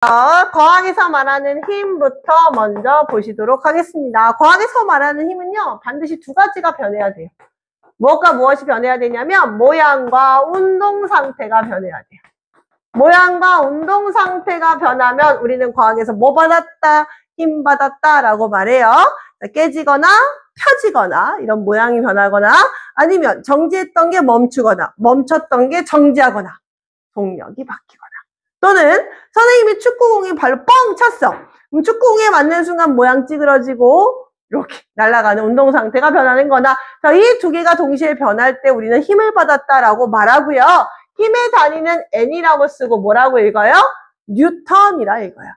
과학에서 말하는 힘부터 먼저 보시도록 하겠습니다. 과학에서 말하는 힘은요, 반드시 두 가지가 변해야 돼요. 무엇과 무엇이 변해야 되냐면, 모양과 운동 상태가 변해야 돼요. 모양과 운동 상태가 변하면 우리는 과학에서 뭐 받았다? 힘 받았다 라고 말해요. 깨지거나 펴지거나 이런 모양이 변하거나 아니면 정지했던 게 멈추거나 멈췄던 게 정지하거나 동력이 바뀌거나 또는 선생님이 축구공이 발로 뻥 찼어. 그럼 축구공에 맞는 순간 모양 찌그러지고 이렇게 날아가는 운동 상태가 변하는 거나 이 두 개가 동시에 변할 때 우리는 힘을 받았다라고 말하고요. 힘의 단위는 N이라고 쓰고 뭐라고 읽어요? 뉴턴이라 읽어요.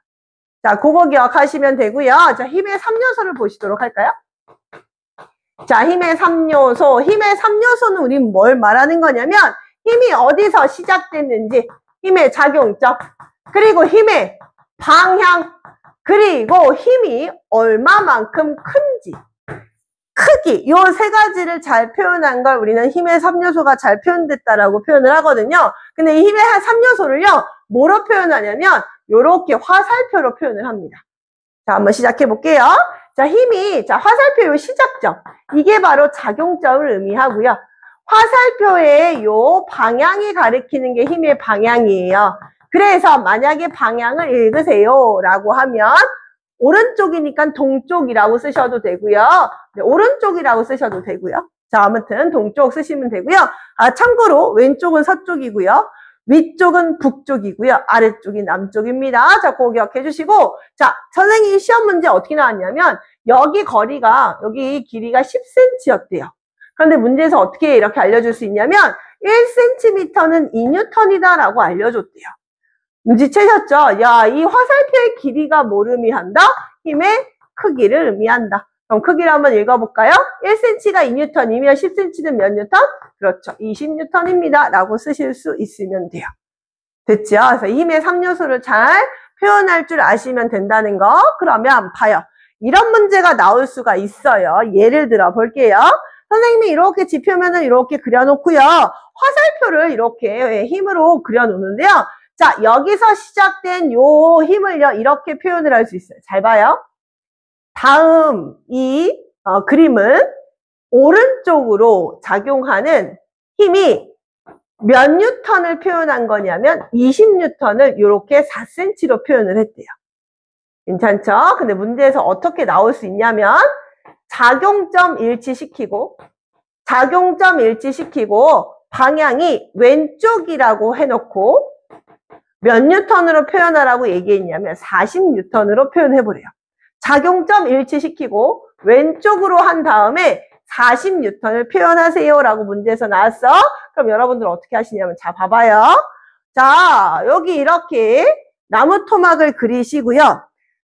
자, 그거 기억하시면 되고요. 자, 힘의 3요소를 보시도록 할까요? 자, 힘의 3요소. 힘의 3요소는 우린 뭘 말하는 거냐면 힘이 어디서 시작됐는지, 힘의 작용점, 그리고 힘의 방향, 그리고 힘이 얼마만큼 큰지, 크기, 요 세 가지를 잘 표현한 걸 우리는 힘의 3요소가 잘 표현됐다라고 표현을 하거든요. 근데 이 힘의 3요소를요, 뭐로 표현하냐면 요렇게 화살표로 표현을 합니다. 자, 한번 시작해 볼게요. 자, 힘이, 자, 화살표 요 시작점. 이게 바로 작용점을 의미하고요. 화살표의 요 방향이 가리키는 게 힘의 방향이에요. 그래서 만약에 방향을 읽으세요 라고 하면 오른쪽이니까 동쪽이라고 쓰셔도 되고요. 네, 오른쪽이라고 쓰셔도 되고요. 자, 아무튼 동쪽 쓰시면 되고요. 참고로 왼쪽은 서쪽이고요. 위쪽은 북쪽이고요. 아래쪽이 남쪽입니다. 자, 그거 기억해 주시고, 자, 선생님이 시험 문제 어떻게 나왔냐면, 여기 거리가, 여기 길이가 10cm였대요. 그런데 문제에서 어떻게 이렇게 알려줄 수 있냐면, 1cm는 2N이다 라고 알려줬대요. 눈치채셨죠? 야, 이 화살표의 길이가 뭘 의미한다? 힘의 크기를 의미한다. 그럼 크기를 한번 읽어볼까요? 1cm가 2N이면 10cm는 몇 N? 그렇죠. 20N입니다. 라고 쓰실 수 있으면 돼요. 됐죠? 그래서 힘의 3요소를 잘 표현할 줄 아시면 된다는 거. 그러면 봐요. 이런 문제가 나올 수가 있어요. 예를 들어 볼게요. 선생님이 이렇게 지표면을 이렇게 그려놓고요. 화살표를 이렇게 힘으로 그려놓는데요. 자, 여기서 시작된 요 힘을요, 이렇게 표현을 할 수 있어요. 잘 봐요. 다음 이 그림은 오른쪽으로 작용하는 힘이 몇 뉴턴을 표현한 거냐면 20뉴턴을 이렇게 4cm로 표현을 했대요. 괜찮죠? 근데 문제에서 어떻게 나올 수 있냐면 작용점 일치시키고 방향이 왼쪽이라고 해놓고 몇 뉴턴으로 표현하라고 얘기했냐면 40뉴턴으로 표현해보래요. 작용점 일치시키고 왼쪽으로 한 다음에 40뉴턴을 표현하세요 라고 문제에서 나왔어. 그럼 여러분들 어떻게 하시냐면 자, 봐봐요. 자, 여기 이렇게 나무 토막을 그리시고요.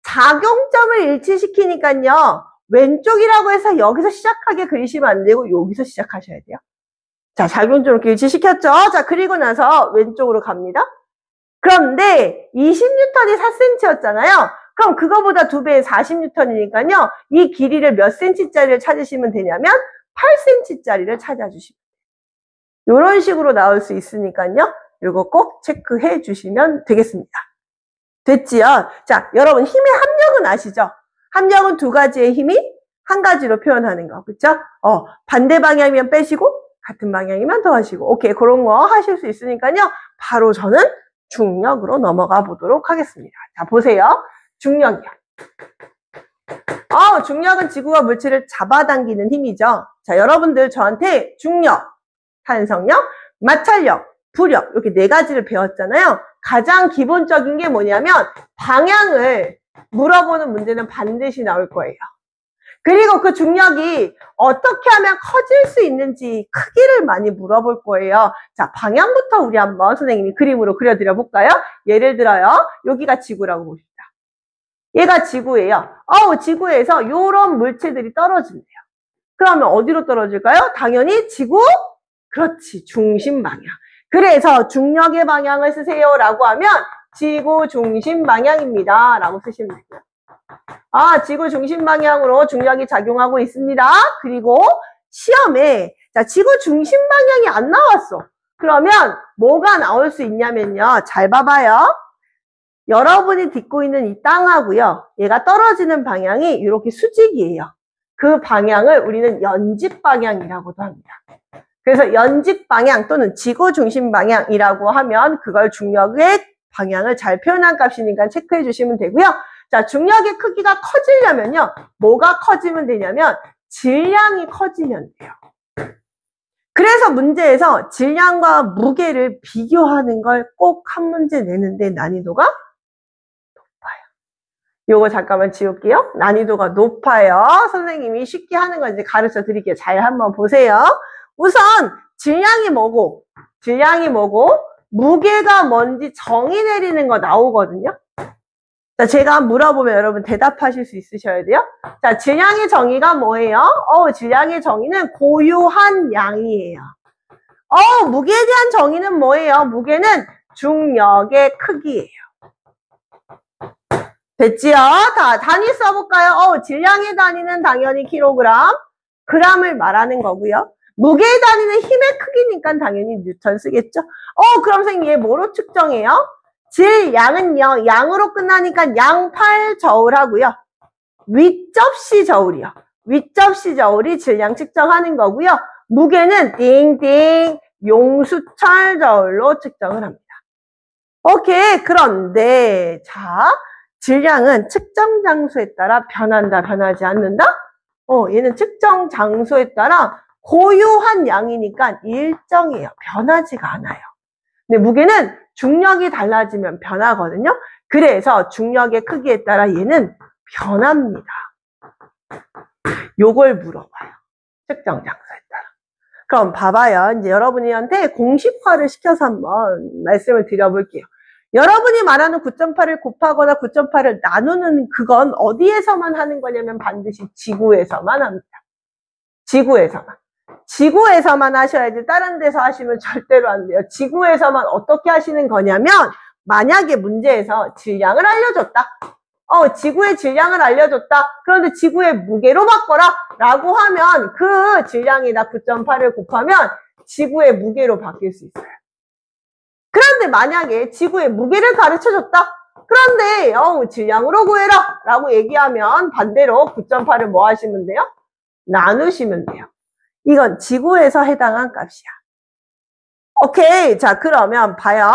작용점을 일치시키니까요. 왼쪽이라고 해서 여기서 시작하게 그리시면 안 되고 여기서 시작하셔야 돼요. 자, 작용점 이렇게 일치시켰죠? 자, 그리고 나서 왼쪽으로 갑니다. 그런데 20N이 4cm였잖아요. 그럼 그거보다 2배의 40N이니까요. 이 길이를 몇 cm짜리를 찾으시면 되냐면 8cm짜리를 찾아주시면 돼요. 이런 식으로 나올 수 있으니까요. 이거 꼭 체크해 주시면 되겠습니다. 됐지요? 자, 여러분 힘의 합력은 아시죠? 합력은 두 가지의 힘이 한 가지로 표현하는 거. 그쵸? 반대 방향이면 빼시고 같은 방향이면 더하시고. 오케이, 그런 거 하실 수 있으니까요. 바로 저는 중력으로 넘어가 보도록 하겠습니다. 자, 보세요. 중력이요. 중력은 지구와 물체를 잡아당기는 힘이죠. 자, 여러분들 저한테 중력, 탄성력, 마찰력, 부력 이렇게 네 가지를 배웠잖아요. 가장 기본적인 게 뭐냐면 방향을 물어보는 문제는 반드시 나올 거예요. 그리고 그 중력이 어떻게 하면 커질 수 있는지 크기를 많이 물어볼 거예요. 자, 방향부터 우리 한번 선생님이 그림으로 그려드려 볼까요? 예를 들어요. 여기가 지구라고 봅시다. 얘가 지구예요. 지구에서 이런 물체들이 떨어진대요. 그러면 어디로 떨어질까요? 당연히 지구? 그렇지, 중심 방향. 그래서 중력의 방향을 쓰세요 라고 하면 지구 중심 방향입니다 라고 쓰시면 돼요. 지구 중심 방향으로 중력이 작용하고 있습니다. 그리고 시험에 자, 지구 중심 방향이 안 나왔어. 그러면 뭐가 나올 수 있냐면요. 잘 봐봐요. 여러분이 딛고 있는 이 땅하고요. 얘가 떨어지는 방향이 이렇게 수직이에요. 그 방향을 우리는 연직 방향이라고도 합니다. 그래서 연직 방향 또는 지구 중심 방향이라고 하면 그걸 중력의 방향을 잘 표현한 값이니까 체크해 주시면 되고요. 자, 중력의 크기가 커지려면요. 뭐가 커지면 되냐면 질량이 커지면 돼요. 그래서 문제에서 질량과 무게를 비교하는 걸 꼭 한 문제 내는데 난이도가 높아요. 요거 잠깐만 지울게요. 난이도가 높아요. 선생님이 쉽게 하는 거 이제 가르쳐 드릴게요. 잘 한번 보세요. 우선 질량이 뭐고 무게가 뭔지 정의 내리는 거 나오거든요. 자, 제가 물어보면 여러분 대답하실 수 있으셔야 돼요. 자, 질량의 정의가 뭐예요? 질량의 정의는 고유한 양이에요. 무게에 대한 정의는 뭐예요? 무게는 중력의 크기예요. 됐지요? 단위 써볼까요? 질량의 단위는 당연히 킬로그램, 그램을 말하는 거고요. 무게의 단위는 힘의 크기니까 당연히 뉴턴 쓰겠죠? 그럼 선생님 얘 뭐로 측정해요? 질량은요, 양으로 끝나니까 양 8저울 하고요. 윗접시 저울이요. 윗접시 저울이 질량 측정하는 거고요. 무게는 띵띵 용수철 저울로 측정을 합니다. 오케이. 그런데 자, 질량은 측정 장소에 따라 변한다, 변하지 않는다? 얘는 측정 장소에 따라 고유한 양이니까 일정해요. 변하지가 않아요. 근데 무게는 중력이 달라지면 변하거든요. 그래서 중력의 크기에 따라 얘는 변합니다. 요걸 물어봐요. 측정 장소에 따라. 그럼 봐봐요. 이제 여러분한테 공식화를 시켜서 한번 말씀을 드려볼게요. 여러분이 말하는 9.8을 곱하거나 9.8을 나누는 그건 어디에서만 하는 거냐면 반드시 지구에서만 합니다. 지구에서만 하셔야지 다른 데서 하시면 절대로 안 돼요. 지구에서만 어떻게 하시는 거냐면 만약에 문제에서 질량을 알려줬다. 지구의 질량을 알려줬다. 그런데 지구의 무게로 바꿔라 라고 하면 그 질량이나 9.8을 곱하면 지구의 무게로 바뀔 수 있어요. 그런데 만약에 지구의 무게를 가르쳐줬다. 그런데 질량으로 구해라 라고 얘기하면 반대로 9.8을 뭐 하시면 돼요? 나누시면 돼요. 이건 지구에서 해당한 값이야. 오케이. 자, 그러면 봐요.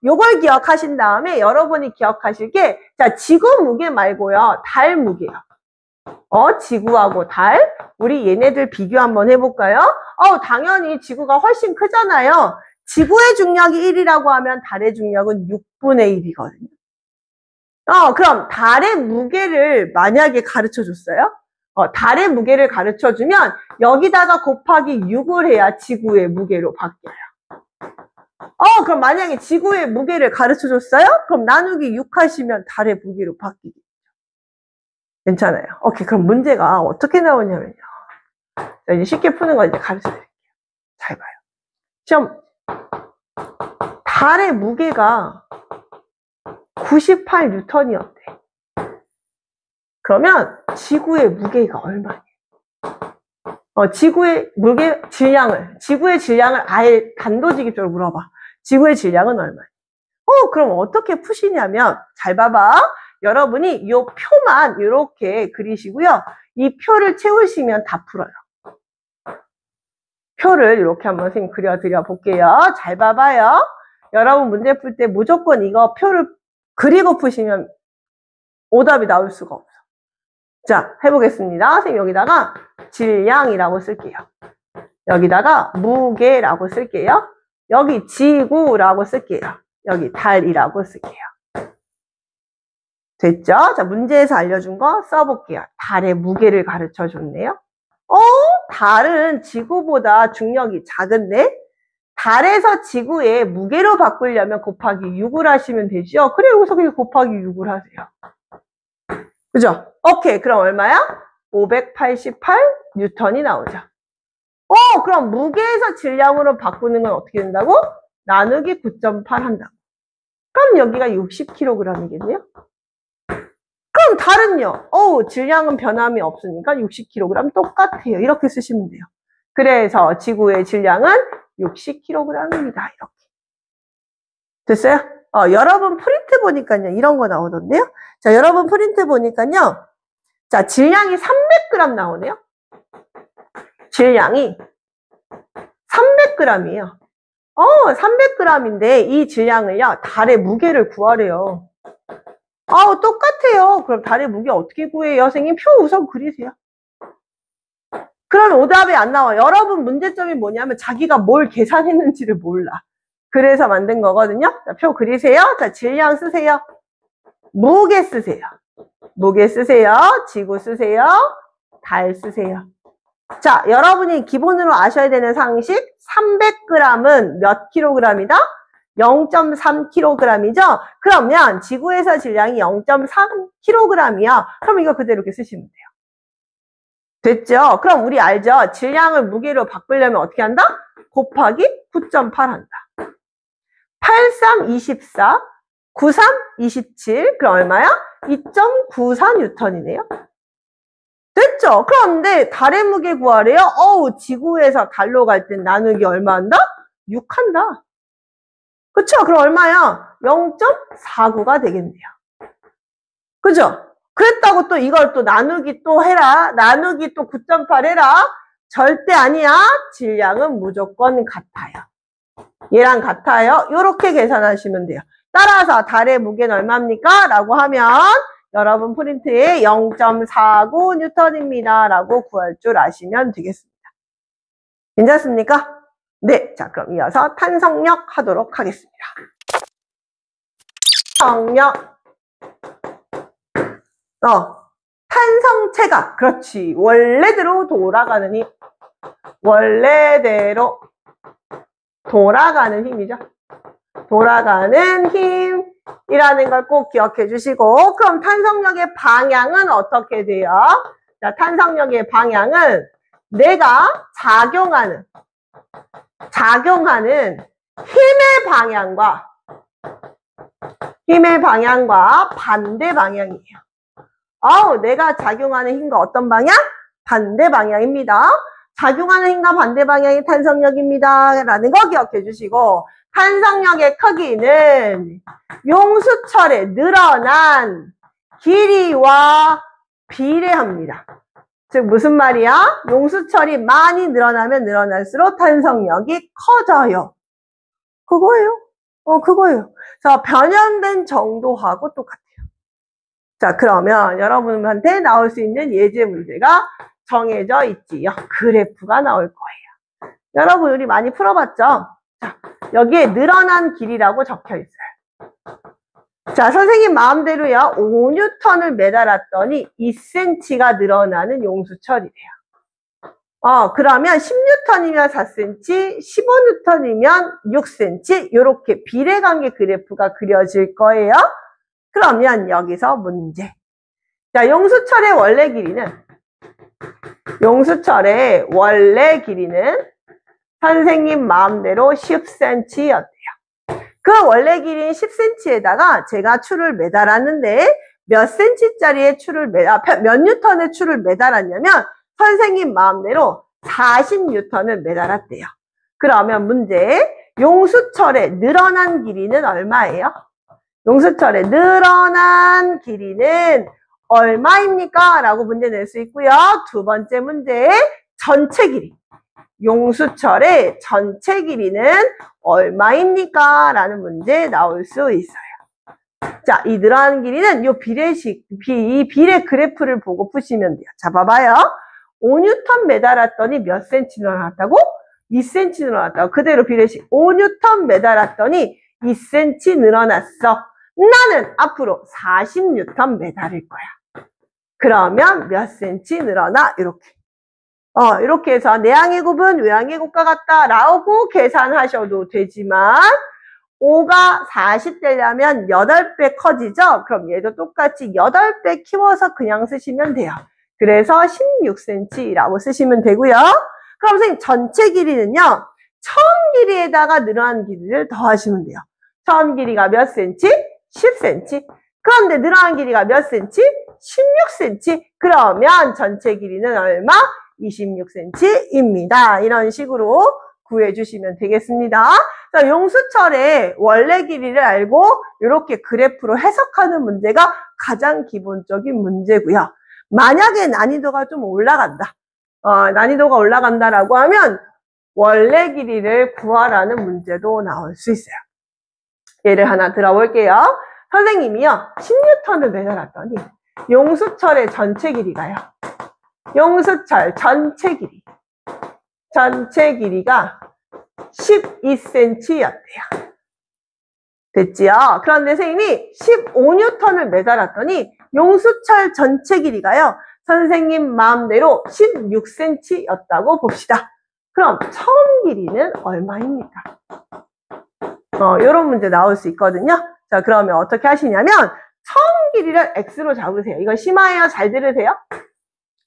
요걸 기억하신 다음에 여러분이 기억하실 게, 자, 지구 무게 말고요. 달 무게요. 지구하고 달. 우리 얘네들 비교 한번 해볼까요? 당연히 지구가 훨씬 크잖아요. 지구의 중력이 1이라고 하면 달의 중력은 6분의 1이거든요. 그럼 달의 무게를 만약에 가르쳐 줬어요? 달의 무게를 가르쳐 주면 여기다가 곱하기 6을 해야 지구의 무게로 바뀌어요. 그럼 만약에 지구의 무게를 가르쳐 줬어요? 그럼 나누기 6 하시면 달의 무게로 바뀌겠죠. 괜찮아요. 오케이. 그럼 문제가 어떻게 나오냐면요. 자, 이제 쉽게 푸는 거 이제 가르쳐 드릴게요. 잘 봐요. 시험. 달의 무게가 98N이었대. 그러면 지구의 무게가 얼마냐? 지구의 지구의 질량을 아예 단도직입적으로 물어봐. 지구의 질량은 얼마냐? 그럼 어떻게 푸시냐면, 잘 봐봐. 여러분이 이 표만 이렇게 그리시고요. 이 표를 채우시면 다 풀어요. 표를 이렇게 한번 선생님 그려드려 볼게요. 잘 봐봐요. 여러분 문제 풀 때 무조건 이거 표를 그리고 푸시면 오답이 나올 수가 없어. 자, 해보겠습니다. 선생님 여기다가 질량이라고 쓸게요. 여기다가 무게라고 쓸게요. 여기 지구라고 쓸게요. 여기 달이라고 쓸게요. 됐죠? 자, 문제에서 알려준 거 써볼게요. 달의 무게를 가르쳐 줬네요. 달은 지구보다 중력이 작은데 달에서 지구의 무게로 바꾸려면 곱하기 6을 하시면 되죠. 그래, 여기서 그냥 곱하기 6을 하세요. 그죠? 오케이. 그럼 얼마야? 588N이 나오죠. 그럼 무게에서 질량으로 바꾸는 건 어떻게 된다고? 나누기 9.8 한다고. 그럼 여기가 60kg이겠네요? 그럼 달은요? 질량은 변함이 없으니까 60kg 똑같아요. 이렇게 쓰시면 돼요. 그래서 지구의 질량은 60kg입니다. 이렇게. 됐어요? 여러분 프린트 보니까요. 이런 거 나오던데요. 자, 여러분 프린트 보니까요. 자, 질량이 300g 나오네요. 질량이 300g이에요. 300g인데 이 질량을요. 달의 무게를 구하래요. 똑같아요. 그럼 달의 무게 어떻게 구해요? 선생님 표 우선 그리세요. 그럼 오답이 안 나와. 여러분 문제점이 뭐냐면 자기가 뭘 계산했는지를 몰라. 그래서 만든 거거든요. 자, 표 그리세요. 자, 질량 쓰세요. 무게 쓰세요. 무게 쓰세요. 지구 쓰세요. 달 쓰세요. 자, 여러분이 기본으로 아셔야 되는 상식, 300g은 몇 킬로그램이다? 0.3kg이죠? 그러면 지구에서 질량이 0.3kg이야. 그럼 이거 그대로 이렇게 쓰시면 돼요. 됐죠? 그럼 우리 알죠? 질량을 무게로 바꾸려면 어떻게 한다? 곱하기 9.8 한다. 83, 24, 93, 27. 그럼 얼마야? 2.94N이네요. 됐죠? 그런데 달의 무게 구하래요? 지구에서 달로 갈 땐 나누기 얼마 한다? 6 한다. 그쵸? 그럼 얼마야? 0.49가 되겠네요. 그죠? 그랬다고 또 이걸 또 나누기 또 해라. 나누기 또 9.8 해라. 절대 아니야. 질량은 무조건 같아요. 얘랑 같아요. 이렇게 계산하시면 돼요. 따라서 달의 무게는 얼마입니까? 라고 하면 여러분 프린트에 0.49N입니다. 라고 구할 줄 아시면 되겠습니다. 괜찮습니까? 네. 자, 그럼 이어서 탄성력 하도록 하겠습니다. 탄성력. 탄성체가, 그렇지. 원래대로 돌아가는 힘. 원래대로 돌아가는 힘이죠. 돌아가는 힘이라는 걸 꼭 기억해 주시고, 그럼 탄성력의 방향은 어떻게 돼요? 자, 탄성력의 방향은 내가 작용하는 힘의 방향과 반대 방향이에요. 내가 작용하는 힘과 어떤 방향? 반대 방향입니다. 작용하는 힘과 반대 방향이 탄성력입니다. 라는 거 기억해 주시고, 탄성력의 크기는 용수철의 늘어난 길이와 비례합니다. 즉 무슨 말이야? 용수철이 많이 늘어나면 늘어날수록 탄성력이 커져요. 그거예요. 그거예요. 자, 변형된 정도하고 똑같아요. 자, 그러면 여러분한테 나올 수 있는 예제 문제가 정해져 있지요. 그래프가 나올 거예요. 여러분 우리 많이 풀어봤죠? 자, 여기에 늘어난 길이라고 적혀 있어요. 자, 선생님 마음대로요. 5N을 매달았더니 2cm가 늘어나는 용수철이래요. 그러면 10N이면 4cm, 15N이면 6cm 이렇게 비례관계 그래프가 그려질 거예요. 그러면 여기서 문제. 자, 용수철의 원래 길이는 선생님 마음대로 10cm였대요. 그 원래 길이인 10cm에다가 제가 줄을 매달았는데 몇 cm짜리의 몇 뉴턴의 줄을 매달았냐면 선생님 마음대로 40N을 매달았대요. 그러면 문제, 용수철의 늘어난 길이는 얼마예요? 용수철의 늘어난 길이는 얼마입니까? 라고 문제 낼 수 있고요. 두 번째 문제, 전체 길이. 용수철의 전체 길이는 얼마입니까? 라는 문제 나올 수 있어요. 자, 이 늘어나는 길이는 이 비례 그래프를 보고 푸시면 돼요. 자, 봐봐요. 5N 매달았더니 몇 cm 늘어났다고? 2cm 늘어났다고. 그대로 비례식. 5N 매달았더니 2cm 늘어났어. 나는 앞으로 40N 매달릴 거야. 그러면 몇 cm 늘어나? 이렇게. 이렇게 해서 내항의 곱은 외항의 곱과 같다라고 계산하셔도 되지만 5가 40 되려면 8배 커지죠? 그럼 얘도 똑같이 8배 키워서 그냥 쓰시면 돼요. 그래서 16cm라고 쓰시면 되고요. 그럼 선생님 전체 길이는요. 처음 길이에다가 늘어난 길이를 더하시면 돼요. 처음 길이가 몇 cm? 10cm. 그런데 늘어난 길이가 몇 cm? 16cm. 그러면 전체 길이는 얼마? 26cm입니다. 이런 식으로 구해주시면 되겠습니다. 자, 용수철의 원래 길이를 알고 이렇게 그래프로 해석하는 문제가 가장 기본적인 문제고요. 만약에 난이도가 좀 올라간다. 난이도가 올라간다라고 하면 원래 길이를 구하라는 문제도 나올 수 있어요. 예를 하나 들어볼게요. 선생님이요, 10N을 매달았더니 용수철의 전체 길이가요. 용수철 전체 길이가 12cm였대요. 됐지요? 그런데 선생님이 15N을 매달았더니 용수철 전체 길이가요, 선생님 마음대로 16cm였다고 봅시다. 그럼 처음 길이는 얼마입니까? 이런 문제 나올 수 있거든요. 자, 그러면 어떻게 하시냐면 처음 길이를 x로 잡으세요. 이거 심화해요. 잘 들으세요.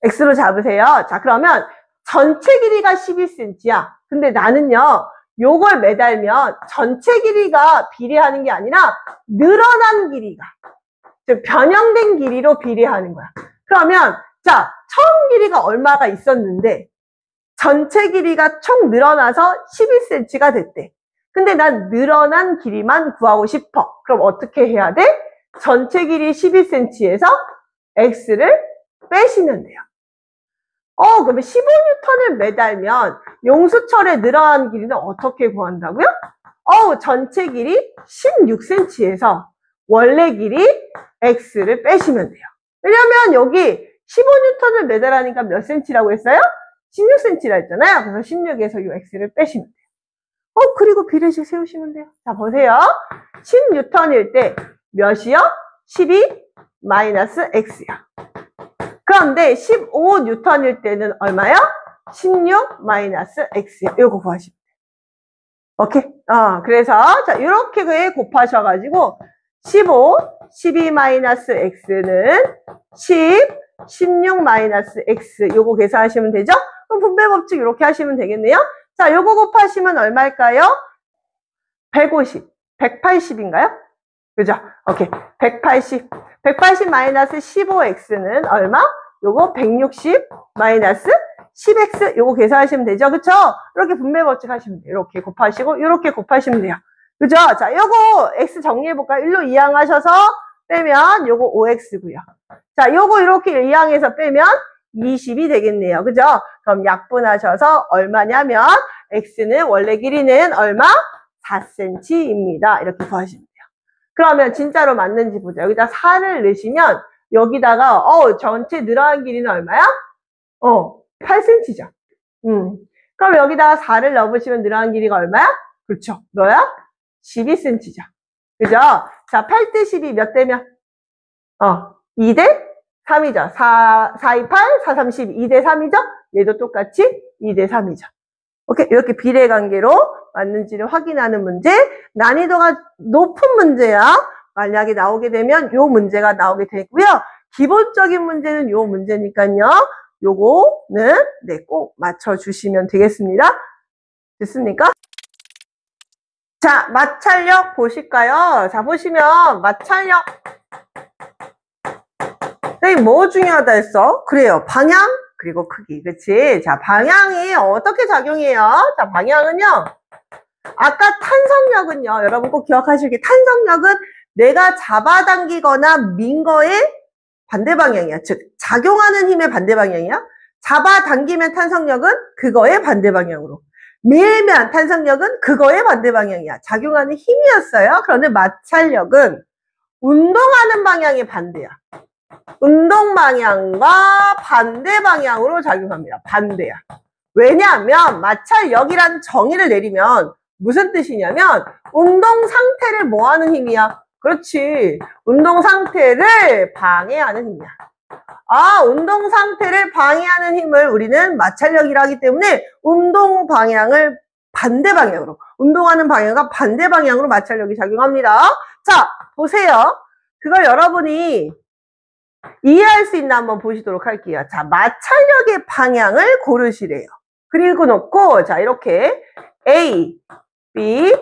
x로 잡으세요. 자, 그러면 전체 길이가 11cm야. 근데 나는요, 요걸 매달면 전체 길이가 비례하는 게 아니라 늘어난 길이가, 즉 변형된 길이로 비례하는 거야. 그러면 자, 처음 길이가 얼마가 있었는데 전체 길이가 총 늘어나서 11cm가 됐대. 근데 난 늘어난 길이만 구하고 싶어. 그럼 어떻게 해야 돼? 전체 길이 12cm에서 x를 빼시면 돼요. 그러면 15N을 매달면 용수철의 늘어난 길이는 어떻게 구한다고요? 전체 길이 16cm에서 원래 길이 x를 빼시면 돼요. 왜냐면 여기 15N을 매달하니까 몇 cm라고 했어요? 16cm라 했잖아요. 그래서 16에서 이 x를 빼시면 돼요. 그리고 비례식 세우시면 돼요. 자, 보세요. 10N일 때 몇이요? 12 마이너스 x요. 그런데 15N일 때는 얼마요? 16 마이너스 x요. 이거 구하시면 돼요. 오케이? 그래서 자, 이렇게 곱하셔가지고 15, 12 마이너스 x는 10, 16 마이너스 x 요거 계산하시면 되죠? 그럼 분배법칙 이렇게 하시면 되겠네요. 자, 요거 곱하시면 얼마일까요? 150, 180인가요? 그죠? 오케이. 180 마이너스 15x는 얼마? 요거 160 마이너스 10x 요거 계산하시면 되죠? 그쵸? 이렇게 분배법칙 하시면 돼요. 이렇게 곱하시고 이렇게 곱하시면 돼요. 그죠? 자, 요거 x 정리해볼까요? 1로 이항하셔서 빼면 요거 5x고요. 자, 요거 이렇게 이항해서 빼면 20이 되겠네요. 그죠? 그럼 약분하셔서 얼마냐면 x는 원래 길이는 얼마? 4cm입니다. 이렇게 구하시면 돼요. 그러면 진짜로 맞는지 보자. 여기다 4를 넣으시면 여기다가 전체 늘어난 길이는 얼마야? 8cm죠. 그럼 여기다가 4를 넣어보시면 늘어난 길이가 얼마야? 그렇죠. 뭐야? 12cm죠. 그죠? 자, 8대 12 몇 대면? 2대 3이죠. 4, 2, 8, 4, 3, 12. 2대 3이죠? 얘도 똑같이 2대 3이죠. 오케이. 이렇게 비례 관계로 맞는지를 확인하는 문제. 난이도가 높은 문제야. 만약에 나오게 되면 요 문제가 나오게 되고요. 기본적인 문제는 요 문제니까요. 요거는 꼭 맞춰주시면 되겠습니다. 됐습니까? 자, 마찰력 보실까요? 자, 보시면 마찰력. 선생님 뭐 중요하다 했어? 그래요. 방향 그리고 크기. 그치? 자, 방향이 어떻게 작용해요? 자, 방향은요. 아까 탄성력은요. 여러분 꼭 기억하시게 탄성력은 내가 잡아당기거나 민 거의 반대 방향이야. 즉 작용하는 힘의 반대 방향이야. 잡아당기면 탄성력은 그거의 반대 방향으로. 밀면 탄성력은 그거의 반대 방향이야. 작용하는 힘이었어요. 그런데 마찰력은 운동하는 방향의 반대야. 운동 방향과 반대 방향으로 작용합니다. 반대야. 왜냐하면 마찰력이라는 정의를 내리면 무슨 뜻이냐면 운동 상태를 뭐 하는 힘이야? 그렇지. 운동 상태를 방해하는 힘이야. 운동 상태를 방해하는 힘을 우리는 마찰력이라 하기 때문에 운동 방향을 반대 방향으로, 운동하는 방향과 반대 방향으로 마찰력이 작용합니다. 자, 보세요. 그걸 여러분이 이해할 수 있나 한번 보시도록 할게요. 자, 마찰력의 방향을 고르시래요. 그리고 놓고, 자, 이렇게 A, B,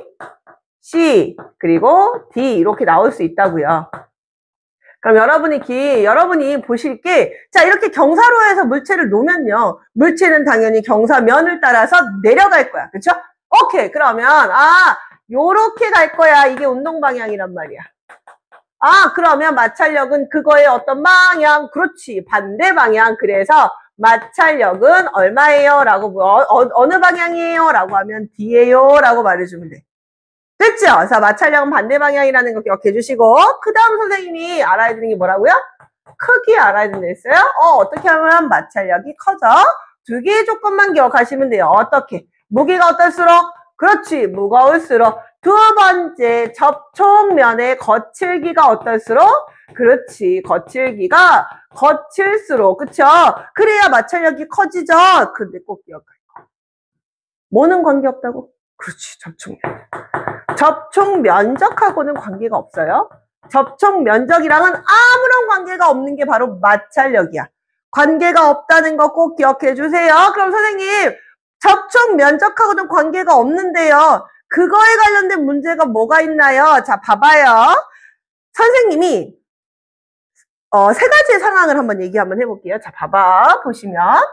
C, 그리고 D 이렇게 나올 수 있다고요. 그럼 여러분이 보실 게, 자, 이렇게 경사로에서 물체를 놓으면요. 물체는 당연히 경사면을 따라서 내려갈 거야. 그쵸? 오케이. 그러면, 요렇게 갈 거야. 이게 운동 방향이란 말이야. 그러면 마찰력은 그거의 어떤 방향? 그렇지. 반대 방향. 그래서 마찰력은 얼마예요? 라고, 어느 방향이에요? 라고 하면 D예요. 라고 말해주면 돼. 됐죠? 자, 마찰력은 반대 방향이라는 거 기억해 주시고, 그 다음 선생님이 알아야 되는 게 뭐라고요? 크기 알아야 된다 했어요? 어떻게 하면 마찰력이 커져? 두 개의 조건만 기억하시면 돼요. 어떻게? 무게가 어떨수록? 그렇지. 무거울수록. 두 번째, 접촉면의 거칠기가 어떨수록? 그렇지. 거칠기가 거칠수록. 그쵸? 그래야 마찰력이 커지죠? 근데 꼭 기억할 거. 뭐는 관계없다고? 그렇지. 접촉면. 접촉 면적하고는 관계가 없어요. 접촉 면적이랑은 아무런 관계가 없는 게 바로 마찰력이야. 관계가 없다는 거 꼭 기억해 주세요. 그럼 선생님, 접촉 면적하고는 관계가 없는데요. 그거에 관련된 문제가 뭐가 있나요? 자, 봐봐요. 선생님이 세 가지의 상황을 한번 한번 해볼게요. 자, 봐봐. 보시면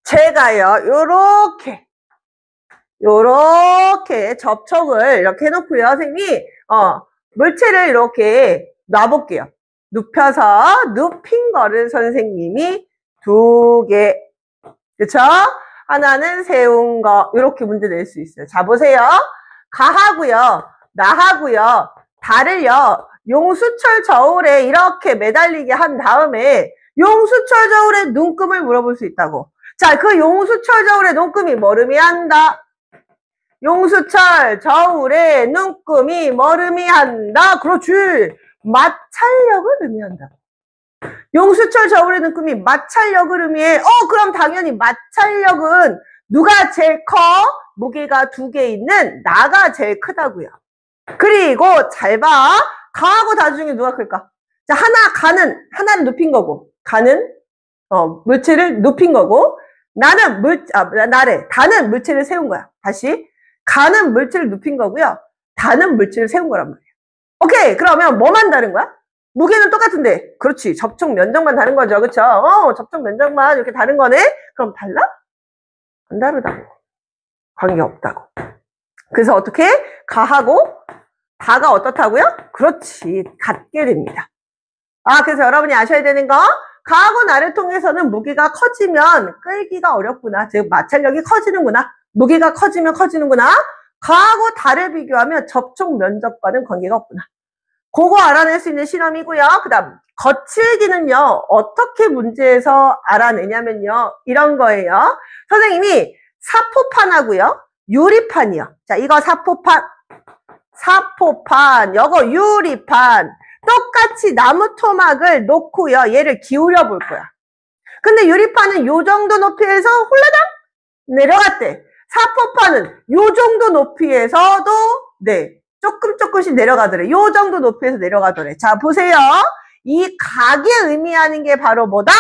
제가요, 요렇게 접촉을 이렇게 해놓고요. 선생님이 물체를 이렇게 놔볼게요. 눕혀서 눕힌 거를 선생님이 두 개, 그쵸? 하나는 세운 거, 이렇게 문제 낼 수 있어요. 자, 보세요. 가하고요, 나하고요, 달을요, 용수철 저울에 이렇게 매달리게 한 다음에 용수철 저울에 눈금을 물어볼 수 있다고. 자, 그 용수철 저울에 눈금이 뭘 의미한다? 용수철 저울에 눈금이 뭘 의미한다? 그렇지. 마찰력을 의미한다. 용수철 저울의 눈금이 마찰력을 의미해. 그럼 당연히 마찰력은 누가 제일 커? 무게가 두 개 있는 나가 제일 크다고요. 그리고 잘 봐. 가하고 다 중에 누가 클까? 자, 하나를 눕힌 거고, 가는 물체를 눕힌 거고, 다는 물체를 세운 거야. 다시. 가는 물체를 눕힌 거고요. 다는 물체를 세운 거란 말이야. 오케이. 그러면 뭐만 다른 거야? 무게는 똑같은데. 그렇지. 접촉 면적만 다른 거죠. 그쵸? 접촉 면적만 이렇게 다른 거네? 그럼 달라? 안 다르다고. 관계없다고. 그래서 어떻게? 가하고 다가 어떻다고요? 그렇지. 같게 됩니다. 그래서 여러분이 아셔야 되는 거, 가하고 나를 통해서는 무게가 커지면 끌기가 어렵구나. 즉 마찰력이 커지는구나. 무게가 커지면 커지는구나. 가하고 다를 비교하면 접촉 면적과는 관계가 없구나. 그거 알아낼 수 있는 실험이고요. 그 다음 거칠기는요. 어떻게 문제에서 알아내냐면요. 이런 거예요. 선생님이 사포판하고요. 유리판이요. 자, 이거 사포판, 요거 유리판. 똑같이 나무 토막을 놓고요. 얘를 기울여 볼 거야. 근데 유리판은 요 정도 높이에서 홀라당 내려갔대. 사포판은 요 정도 높이에서도 조금씩 내려가더래. 요 정도 높이에서 내려가더래. 자, 보세요. 이 각이 의미하는 게 바로 뭐다?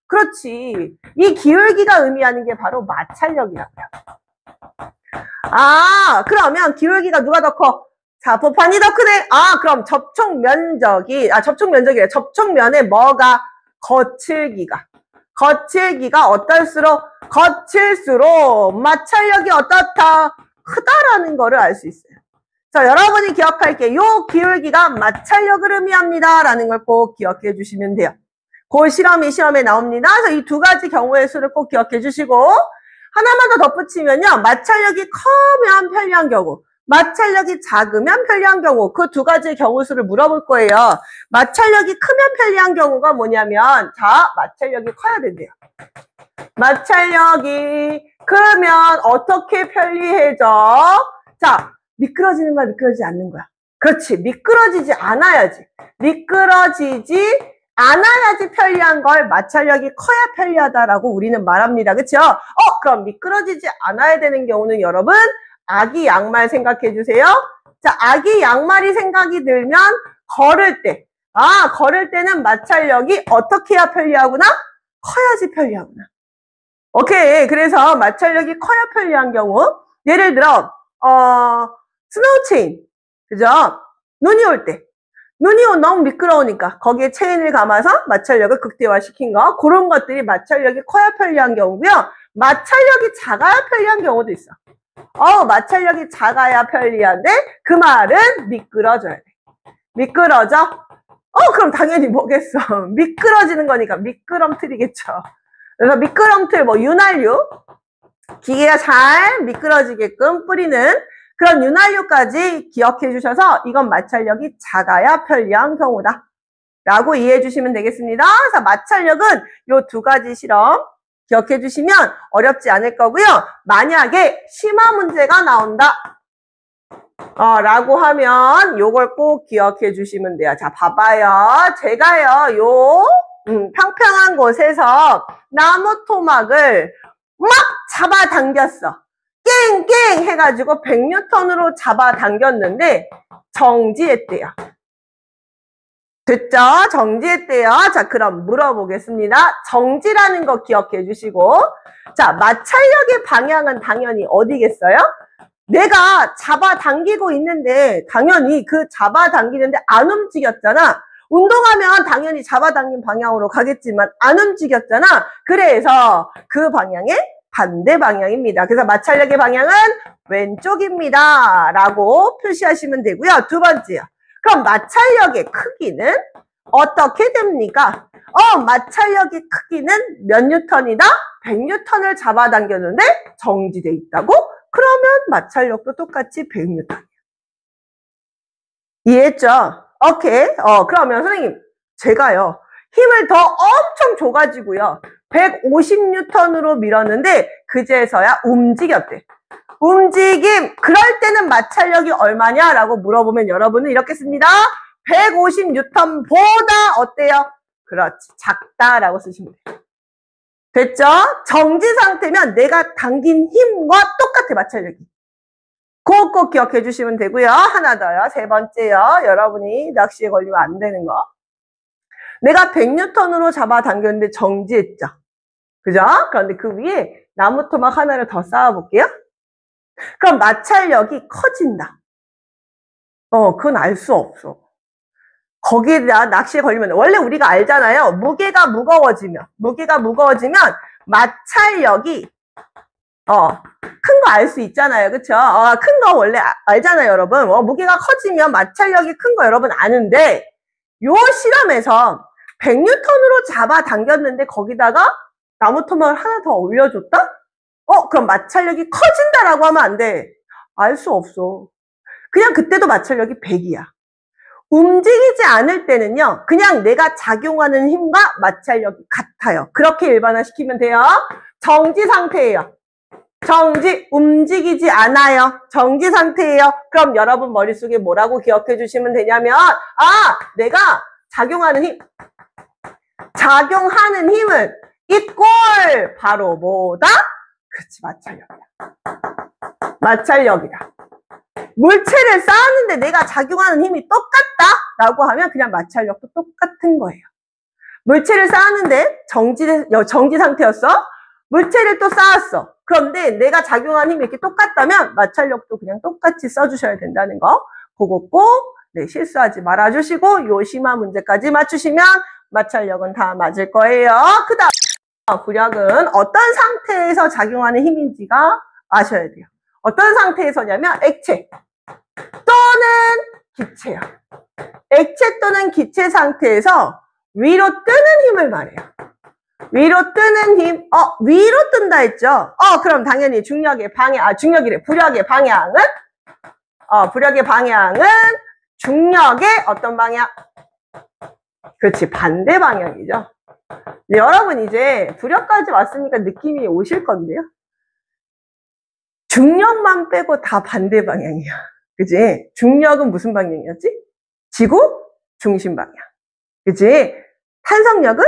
그렇지. 이 기울기가 의미하는 게 바로 마찰력이라고요. 그러면 기울기가 누가 더 커? 사포판이 더 크네. 그럼 접촉면에 뭐가? 거칠기가 어떨수록? 거칠수록 마찰력이 어떻다? 크다라는 거를 알 수 있어요. 자, 여러분이 기억할 게 요 기울기가 마찰력을 의미합니다. 라는 걸 꼭 기억해 주시면 돼요. 그 시험에 나옵니다. 그래서 이 두 가지 경우의 수를 꼭 기억해 주시고, 하나만 더 덧붙이면요. 마찰력이 커면 편리한 경우, 마찰력이 작으면 편리한 경우, 그 두 가지의 경우 수를 물어볼 거예요. 마찰력이 크면 편리한 경우가 뭐냐면, 자, 마찰력이 커야 된대요. 마찰력이 크면 어떻게 편리해져? 자, 미끄러지는 거야, 미끄러지지 않는 거야? 그렇지. 미끄러지지 않아야지. 미끄러지지 않아야지 편리한 걸 마찰력이 커야 편리하다라고 우리는 말합니다. 그쵸? 그럼 미끄러지지 않아야 되는 경우는 여러분, 아기 양말 생각해 주세요. 자, 아기 양말이 생각이 들면 걸을 때는 마찰력이 어떻게 해야 편리하구나? 커야지 편리하구나. 오케이. 그래서 마찰력이 커야 편리한 경우, 예를 들어, 스노우 체인. 그죠? 눈이 올 때 눈이 너무 미끄러우니까 거기에 체인을 감아서 마찰력을 극대화시킨 거. 그런 것들이 마찰력이 커야 편리한 경우고요. 마찰력이 작아야 편리한 경우도 있어. 마찰력이 작아야 편리한데 그 말은 미끄러져야 돼. 미끄러져? 그럼 당연히 뭐겠어. 미끄러지는 거니까 미끄럼틀이겠죠. 그래서 미끄럼틀, 윤활유, 기계가 잘 미끄러지게끔 뿌리는 그런 윤활유까지 기억해 주셔서 이건 마찰력이 작아야 편리한 경우다 라고 이해해 주시면 되겠습니다. 그래서 마찰력은 요 두 가지 실험 기억해 주시면 어렵지 않을 거고요. 만약에 심화 문제가 나온다 라고 하면 요걸 꼭 기억해 주시면 돼요. 자, 봐봐요. 제가요, 평평한 곳에서 나무 토막을 막 잡아당겼어. 깽깽 해가지고 100N으로 잡아당겼는데 정지했대요. 됐죠? 정지했대요. 자, 그럼 물어보겠습니다. 정지라는 거 기억해 주시고, 자, 마찰력의 방향은 당연히 어디겠어요? 내가 잡아당기고 있는데 당연히 그 잡아당기는데 안 움직였잖아. 운동하면 당연히 잡아당긴 방향으로 가겠지만 안 움직였잖아. 그래서 그 방향의 반대 방향입니다. 그래서 마찰력의 방향은 왼쪽입니다 라고 표시하시면 되고요. 두 번째요. 그럼 마찰력의 크기는 어떻게 됩니까? 마찰력의 크기는 몇 뉴턴이다? 100N을 잡아당겼는데 정지돼 있다고? 그러면 마찰력도 똑같이 100N이야. 이해했죠? 오케이. 그러면 선생님, 제가요, 힘을 더 엄청 줘가지고요, 150N으로 밀었는데, 그제서야 움직였대. 움직임, 그럴 때는 마찰력이 얼마냐라고 물어보면 여러분은 이렇게 씁니다. 150N보다 어때요? 그렇지, 작다라고 쓰시면 돼요. 됐죠? 정지 상태면 내가 당긴 힘과 똑같아, 마찰력이. 그거 꼭 기억해 주시면 되고요. 하나 더요. 세 번째요. 여러분이 낚시에 걸리면 안 되는 거. 내가 100N으로 잡아당겼는데 정지했죠. 그죠? 그런데 그 위에 나무 토막 하나를 더 쌓아볼게요. 그럼 마찰력이 커진다. 그건 알 수 없어. 거기에다 낚시에 걸리면 원래 우리가 알잖아요. 무게가 무거워지면 마찰력이 큰 거 알 수 있잖아요. 그쵸? 큰 거 원래 알잖아요, 여러분. 무게가 커지면 마찰력이 큰 거 여러분 아는데 요 실험에서 100N으로 잡아당겼는데 거기다가 나무 토막을 하나 더 올려줬다? 그럼 마찰력이 커진다라고 하면 안 돼. 알 수 없어. 그냥 그때도 마찰력이 100이야. 움직이지 않을 때는요, 그냥 내가 작용하는 힘과 마찰력이 같아요. 그렇게 일반화시키면 돼요. 정지 상태예요. 정지, 움직이지 않아요. 정지 상태예요. 그럼 여러분 머릿속에 뭐라고 기억해 주시면 되냐면, 내가 작용하는 힘은 이꼴 바로 뭐다? 그렇지, 마찰력이다. 물체를 쌓았는데 내가 작용하는 힘이 똑같다 라고 하면 그냥 마찰력도 똑같은 거예요. 물체를 쌓았는데 정지 상태였어. 물체를 또 쌓았어. 그런데 내가 작용하는 힘이 이렇게 똑같다면 마찰력도 그냥 똑같이 써주셔야 된다는 거. 그거 꼭 실수하지 말아주시고 요 심화 문제까지 맞추시면 마찰력은 다 맞을 거예요. 그 다음 부력은 어떤 상태에서 작용하는 힘인지가 아셔야 돼요. 어떤 상태에서냐면 액체 또는 기체요. 액체 또는 기체 상태에서 위로 뜨는 힘을 말해요. 위로 뜨는 힘, 위로 뜬다 했죠? 그럼 당연히 부력의 방향은? 부력의 방향은 중력의 어떤 방향? 그렇지, 반대 방향이죠. 네, 여러분 이제 부력까지 왔으니까 느낌이 오실 건데요. 중력만 빼고 다 반대 방향이야. 그치? 중력은 무슨 방향이었지? 지구 중심 방향. 그치? 탄성력은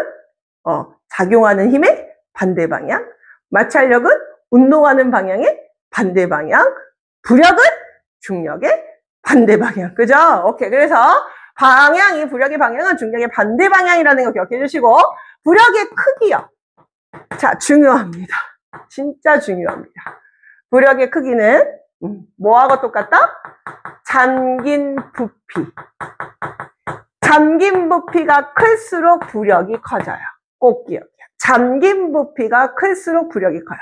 작용하는 힘의 반대 방향. 마찰력은 운동하는 방향의 반대 방향. 부력은 중력의 반대 방향. 그죠? 오케이. 그래서 부력의 방향은 중력의 반대 방향이라는 거 기억해 주시고, 부력의 크기요. 자, 중요합니다. 진짜 중요합니다. 부력의 크기는 뭐하고 똑같다? 잠긴 부피. 잠긴 부피가 클수록 부력이 커져요. 꼭 기억해요. 잠긴 부피가 클수록 부력이 커요.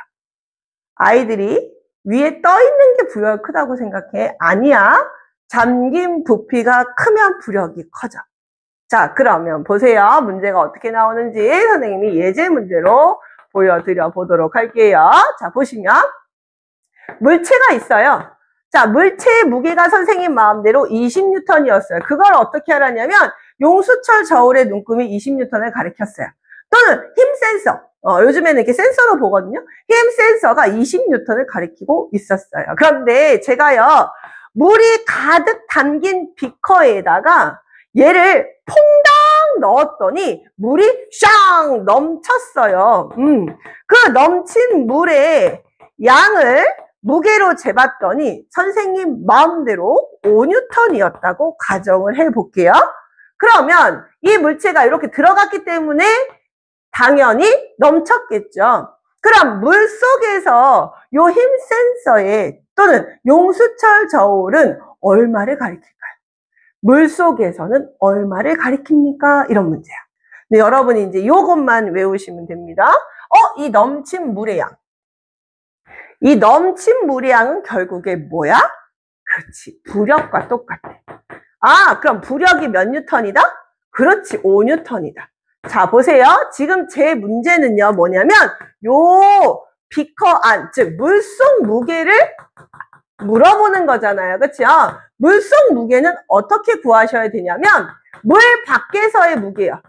아이들이 위에 떠 있는 게 부력이 크다고 생각해? 아니야. 잠긴 부피가 크면 부력이 커져. 자, 그러면 보세요. 문제가 어떻게 나오는지 선생님이 예제 문제로 보여드려 보도록 할게요. 자, 보시면 물체가 있어요. 자, 물체의 무게가 선생님 마음대로 20N이었어요. 그걸 어떻게 알았냐면 용수철 저울의 눈금이 20N을 가리켰어요. 또는 힘 센서. 요즘에는 이렇게 센서로 보거든요. 힘 센서가 20N을 가리키고 있었어요. 그런데 제가요, 물이 가득 담긴 비커에다가 얘를 퐁당 넣었더니 물이 샹 넘쳤어요. 그 넘친 물의 양을 무게로 재봤더니 선생님 마음대로 5N이었다고 가정을 해볼게요. 그러면 이 물체가 이렇게 들어갔기 때문에 당연히 넘쳤겠죠. 그럼 물 속에서 요 힘 센서에 또는 용수철 저울은 얼마를 가리킬까요? 물 속에서는 얼마를 가리킵니까? 이런 문제야. 근데 여러분이 이제 요것만 외우시면 됩니다. 이 넘친 물의 양. 이 넘친 물의 양은 결국에 뭐야? 그렇지. 부력과 똑같아. 아, 그럼 부력이 몇 뉴턴이다? 그렇지. 5N이다. 자, 보세요. 지금 제 문제는요, 뭐냐면, 요 비커 안, 즉, 물속 무게를 물어보는 거잖아요. 그렇죠? 물속 무게는 어떻게 구하셔야 되냐면, 물 밖에서의 무게요.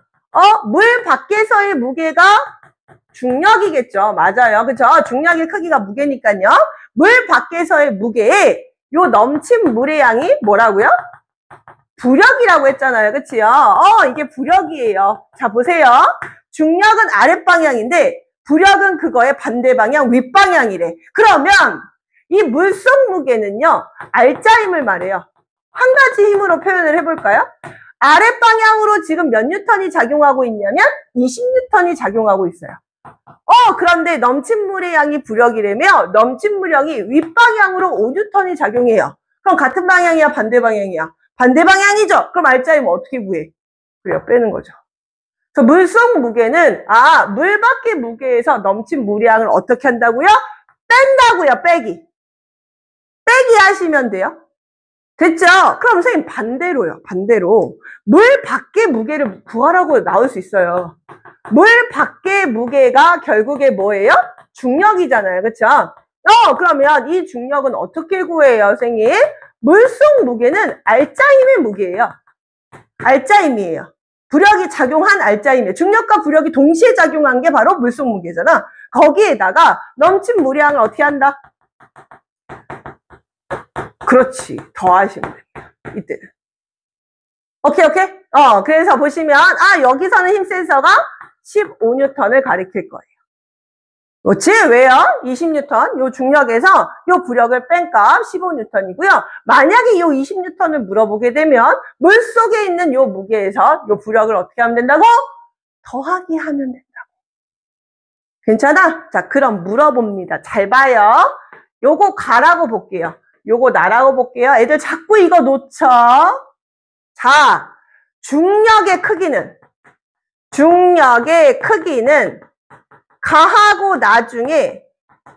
물 밖에서의 무게가 중력이겠죠. 맞아요. 그렇죠? 중력의 크기가 무게니까요. 물 밖에서의 무게에 요 넘친 물의 양이 뭐라고요? 부력이라고 했잖아요. 그치요? 이게 부력이에요. 자, 보세요. 중력은 아랫방향인데 부력은 그거의 반대 방향, 윗방향이래. 그러면 이 물속 무게는요, 알짜 힘을 말해요. 한 가지 힘으로 표현을 해볼까요? 아랫방향으로 지금 몇 뉴턴이 작용하고 있냐면 20뉴턴이 작용하고 있어요. 그런데 넘친 물의 양이 부력이라며 넘친 물량이 윗방향으로 5뉴턴이 작용해요. 그럼 같은 방향이야, 반대 방향이야? 반대 방향이죠. 그럼 알짜 힘은 어떻게 구해? 그래요, 빼는 거죠. 그래서 물속 무게는 물 밖의 무게에서 넘친 물량을 어떻게 한다고요? 뺀다고요. 빼기 하시면 돼요. 됐죠? 그럼 선생님 반대로요. 반대로 물 밖의 무게를 구하라고 나올 수 있어요. 물 밖의 무게가 결국에 뭐예요? 중력이잖아요. 그렇죠? 그러면 이 중력은 어떻게 구해요, 선생님? 물속 무게는 알짜 힘의 무게예요. 알짜 힘이에요. 부력이 작용한 알짜 힘이에요. 중력과 부력이 동시에 작용한 게 바로 물속 무게잖아. 거기에다가 넘친 물량을 어떻게 한다? 그렇지. 더하시면 됩니다. 이때는. 오케이. 그래서 보시면, 여기서는 힘 센서가 15N을 가리킬 거예요. 그렇지? 왜요? 20N, 요 중력에서 요 부력을 뺀 값 15N이고요. 만약에 요 20N을 물어보게 되면, 물 속에 있는 요 무게에서 요 부력을 어떻게 하면 된다고? 더하기 하면 된다고. 괜찮아? 자, 그럼 물어봅니다. 잘 봐요. 요거 가라고 볼게요. 요거 나라고 볼게요. 애들 자꾸 이거 놓쳐. 자, 중력의 크기는 가하고 나 중에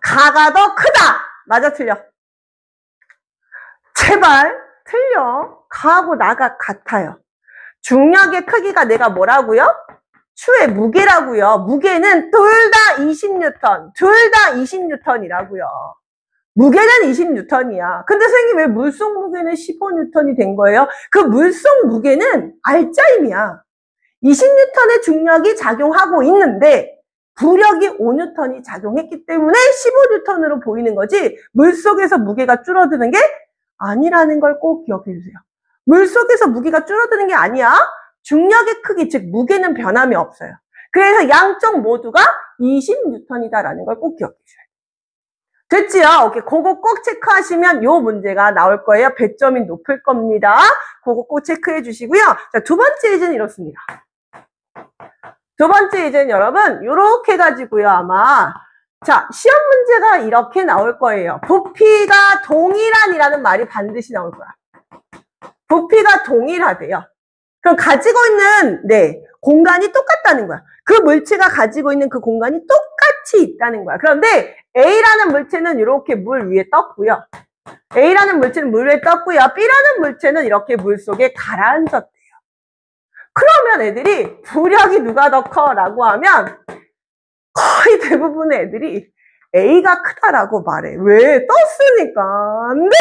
가가 더 크다. 맞아, 틀려? 제발 틀려. 가하고 나가 같아요. 중력의 크기가 내가 뭐라고요? 추의 무게라고요. 무게는 둘 다 20N. 둘 다 20N이라고요. 무게는 20N이야. 근데 선생님 왜 물속 무게는 15N이 된 거예요? 그 물속 무게는 알짜 힘이야. 20N의 중력이 작용하고 있는데 부력이 5N이 작용했기 때문에 15N으로 보이는 거지 물속에서 무게가 줄어드는 게 아니라는 걸 꼭 기억해 주세요. 물속에서 무게가 줄어드는 게 아니야. 중력의 크기, 즉 무게는 변함이 없어요. 그래서 양쪽 모두가 20N이다라는 걸 꼭 기억해 주셔야 돼요. 됐지요? 오케이. 그거 꼭 체크하시면 요 문제가 나올 거예요. 배점이 높을 겁니다. 그거 꼭 체크해 주시고요. 자, 두 번째 예제는 이렇습니다. 두 번째 예제는 여러분, 요렇게 가지고요, 아마. 자, 시험 문제가 이렇게 나올 거예요. 부피가 동일한이라는 말이 반드시 나올 거야. 부피가 동일하대요. 그럼 가지고 있는 공간이 똑같다는 거야. 그 물체가 가지고 있는 그 공간이 똑같이 있다는 거야. 그런데 A라는 물체는 이렇게 물 위에 떴고요. A라는 물체는 물 위에 떴고요. B라는 물체는 이렇게 물 속에 가라앉았대요. 그러면 애들이 부력이 누가 더 커? 라고 하면 거의 대부분의 애들이 A가 크다라고 말해. 왜? 떴으니까. 안 돼!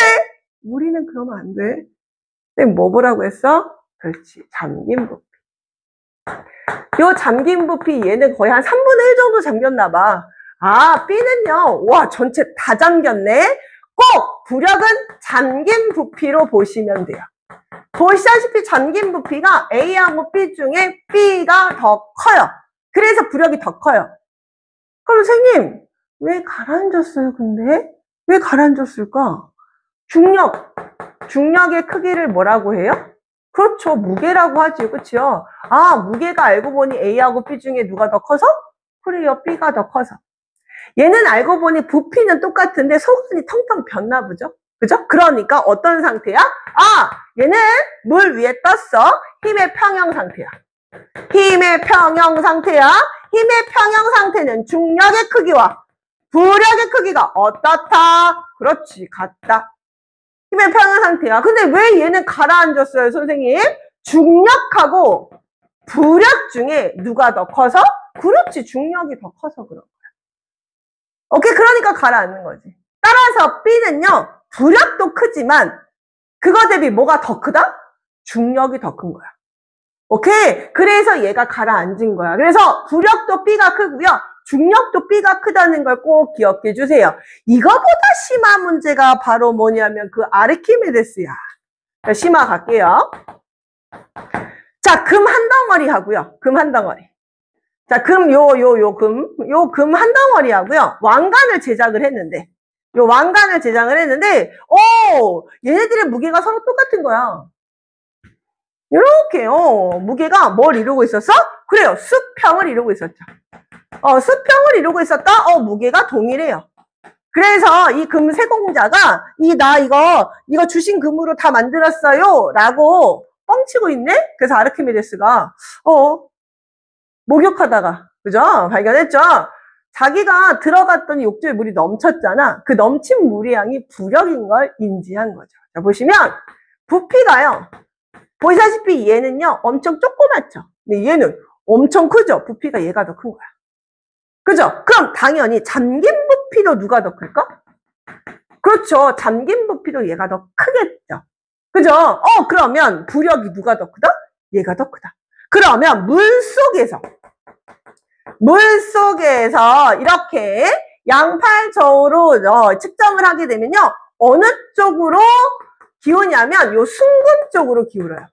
우리는 그러면 안 돼. 근데 뭐 보라고 했어? 그렇지. 잠긴 부피. 요 잠긴 부피 얘는 거의 한 3분의 1 정도 잠겼나 봐. 아, B는요. 와, 전체 다 잠겼네. 꼭 부력은 잠긴 부피로 보시면 돼요. 보시다시피 잠긴 부피가 A하고 B 중에 B가 더 커요. 그래서 부력이 더 커요. 그럼 선생님, 왜 가라앉았어요, 근데? 왜 가라앉았을까? 중력의 크기를 뭐라고 해요? 그렇죠, 무게라고 하지, 그치요? 아, 무게가 알고 보니 A하고 B 중에 누가 더 커서? 그래요, B가 더 커서. 얘는 알고 보니 부피는 똑같은데 소근이 텅텅 폈나 보죠? 그죠? 그러니까 어떤 상태야? 아, 얘는 물 위에 떴어. 힘의 평형 상태야. 힘의 평형 상태야. 힘의 평형 상태는 중력의 크기와 부력의 크기가 어떻다? 그렇지, 같다. 힘의 평형 상태야. 근데 왜 얘는 가라앉았어요, 선생님? 중력하고 부력 중에 누가 더 커서? 그렇지, 중력이 더 커서 그런 거야. 오케이, 그러니까 가라앉는 거지. 따라서 B는요, 부력도 크지만 그거 대비 뭐가 더 크다? 중력이 더 큰 거야. 오케이? 그래서 얘가 가라앉은 거야. 그래서 부력도 B가 크고요. 중력도 B가 크다는 걸 꼭 기억해 주세요. 이거보다 심화 문제가 바로 뭐냐면 그 아르키메데스야. 자, 심화 갈게요. 자, 금 한 덩어리 하고요. 금 한 덩어리. 자, 금 한 덩어리 하고요. 왕관을 제작을 했는데, 얘네들의 무게가 서로 똑같은 거야. 이렇게, 무게가 뭘 이루고 있었어? 그래요, 수평을 이루고 있었죠. 수평을 이루고 있었다? 무게가 동일해요. 그래서 이 금 세공자가, 이거 주신 금으로 다 만들었어요. 라고 뻥치고 있네? 그래서 아르키메데스가, 목욕하다가, 그죠? 발견했죠? 자기가 들어갔더니 욕조에 물이 넘쳤잖아. 그 넘친 물의 양이 부력인 걸 인지한 거죠. 자, 보시면, 부피가요. 보시다시피 얘는요, 엄청 조그맣죠? 근데 얘는 엄청 크죠? 부피가 얘가 더 큰 거야. 그죠? 그럼 당연히 잠긴 부피도 누가 더 클까? 그렇죠. 잠긴 부피도 얘가 더 크겠죠. 그죠? 그러면 부력이 누가 더 크다? 얘가 더 크다. 그러면 물속에서 이렇게 양팔저우로 측정을 하게 되면요. 어느 쪽으로 기우냐면 요 순금 쪽으로 기울어요.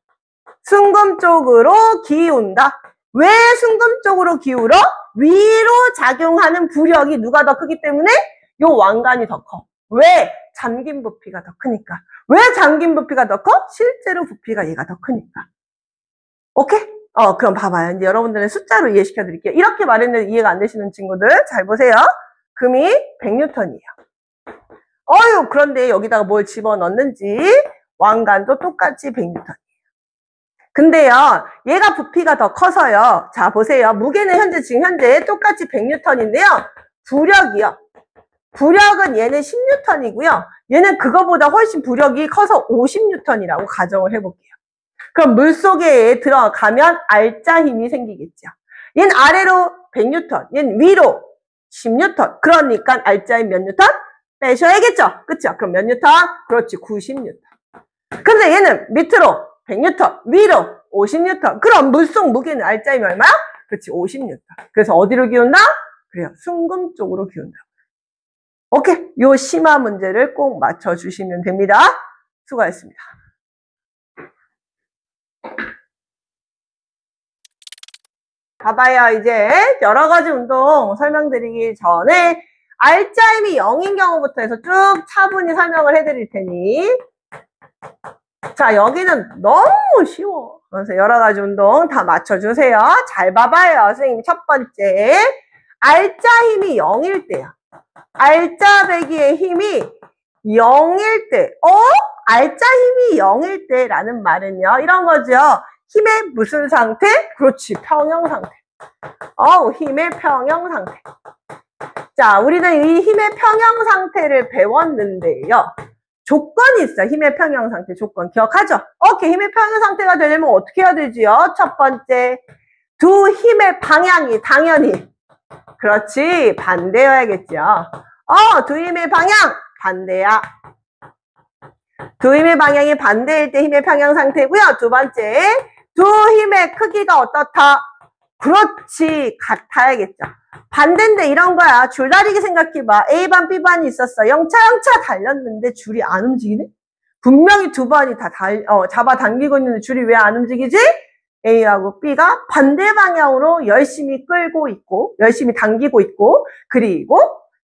순금 쪽으로 기운다. 왜 순금 쪽으로 기울어? 위로 작용하는 부력이 누가 더 크기 때문에 요 왕관이 더 커. 왜? 잠긴 부피가 더 크니까. 왜 잠긴 부피가 더 커? 실제로 부피가 얘가 더 크니까. 오케이? 그럼 봐봐요. 이제 여러분들은 숫자로 이해시켜 드릴게요. 이렇게 말했는데 이해가 안 되시는 친구들 잘 보세요. 금이 100N이에요. 그런데 여기다가 뭘 집어넣는지 왕관도 똑같이 100N. 근데요, 얘가 부피가 더 커서요. 자, 보세요. 무게는 지금 현재 똑같이 100N인데요. 부력은 얘는 10N이고요. 얘는 그거보다 훨씬 부력이 커서 50N이라고 가정을 해볼게요. 그럼 물속에 들어가면 알짜 힘이 생기겠죠. 얘는 아래로 100N, 얘는 위로 10N. 그러니까 알짜 힘 몇 N? 빼셔야겠죠. 그쵸? 그럼 몇 N? 그렇지, 90N. 근데 얘는 밑으로 100N, 위로 50N. 그럼 물속 무게는 알짜 힘이 얼마야? 그렇지, 50N. 그래서 어디로 기운다? 그래요, 순금 쪽으로 기운다. 오케이, 요 심화 문제를 꼭 맞춰주시면 됩니다. 수고하셨습니다. 봐봐요. 이제 여러 가지 운동 설명드리기 전에 알짜 힘이 0인 경우부터 해서 쭉 차분히 설명을 해드릴 테니, 자, 여기는 너무 쉬워. 그래서 여러 가지 운동 다 맞춰주세요. 잘 봐봐요. 선생님, 첫 번째, 알짜 힘이 0일 때야. 알짜 배기의 힘이 0일 때. 알짜 힘이 0일 때라는 말은요, 이런 거죠. 힘의 무슨 상태? 그렇지, 평형 상태. 힘의 평형 상태. 자, 우리는 이 힘의 평형 상태를 배웠는데요. 조건이 있어. 힘의 평형 상태 조건. 기억하죠? 오케이. 힘의 평형 상태가 되려면 어떻게 해야 되지요? 첫 번째, 두 힘의 방향이 당연히. 그렇지. 반대여야겠죠. 두 힘의 방향. 반대야. 두 힘의 방향이 반대일 때 힘의 평형 상태고요. 두 번째, 두 힘의 크기가 어떻다? 그렇지. 같아야겠죠. 반대인데 이런 거야. 줄다리기 생각해봐. A반, B반이 있었어. 영차 달렸는데 줄이 안 움직이네? 분명히 두 반이 다 잡아당기고 있는데 줄이 왜 안 움직이지? A하고 B가 반대 방향으로 열심히 끌고 있고, 열심히 당기고 있고, 그리고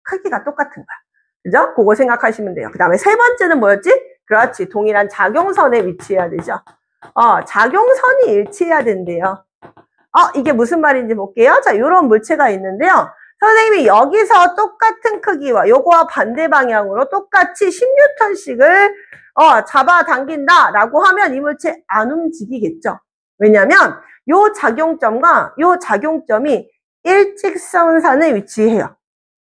크기가 똑같은 거야. 그죠? 그거 생각하시면 돼요. 그 다음에 세 번째는 뭐였지? 그렇지. 동일한 작용선에 위치해야 되죠. 작용선이 일치해야 된대요. 이게 무슨 말인지 볼게요. 자, 요런 물체가 있는데요. 선생님이 여기서 똑같은 크기와 요거와 반대 방향으로 똑같이 10N씩을 잡아당긴다 라고 하면 이 물체 안 움직이겠죠. 왜냐면 요 작용점과 요 작용점이 일직선상에 위치해요.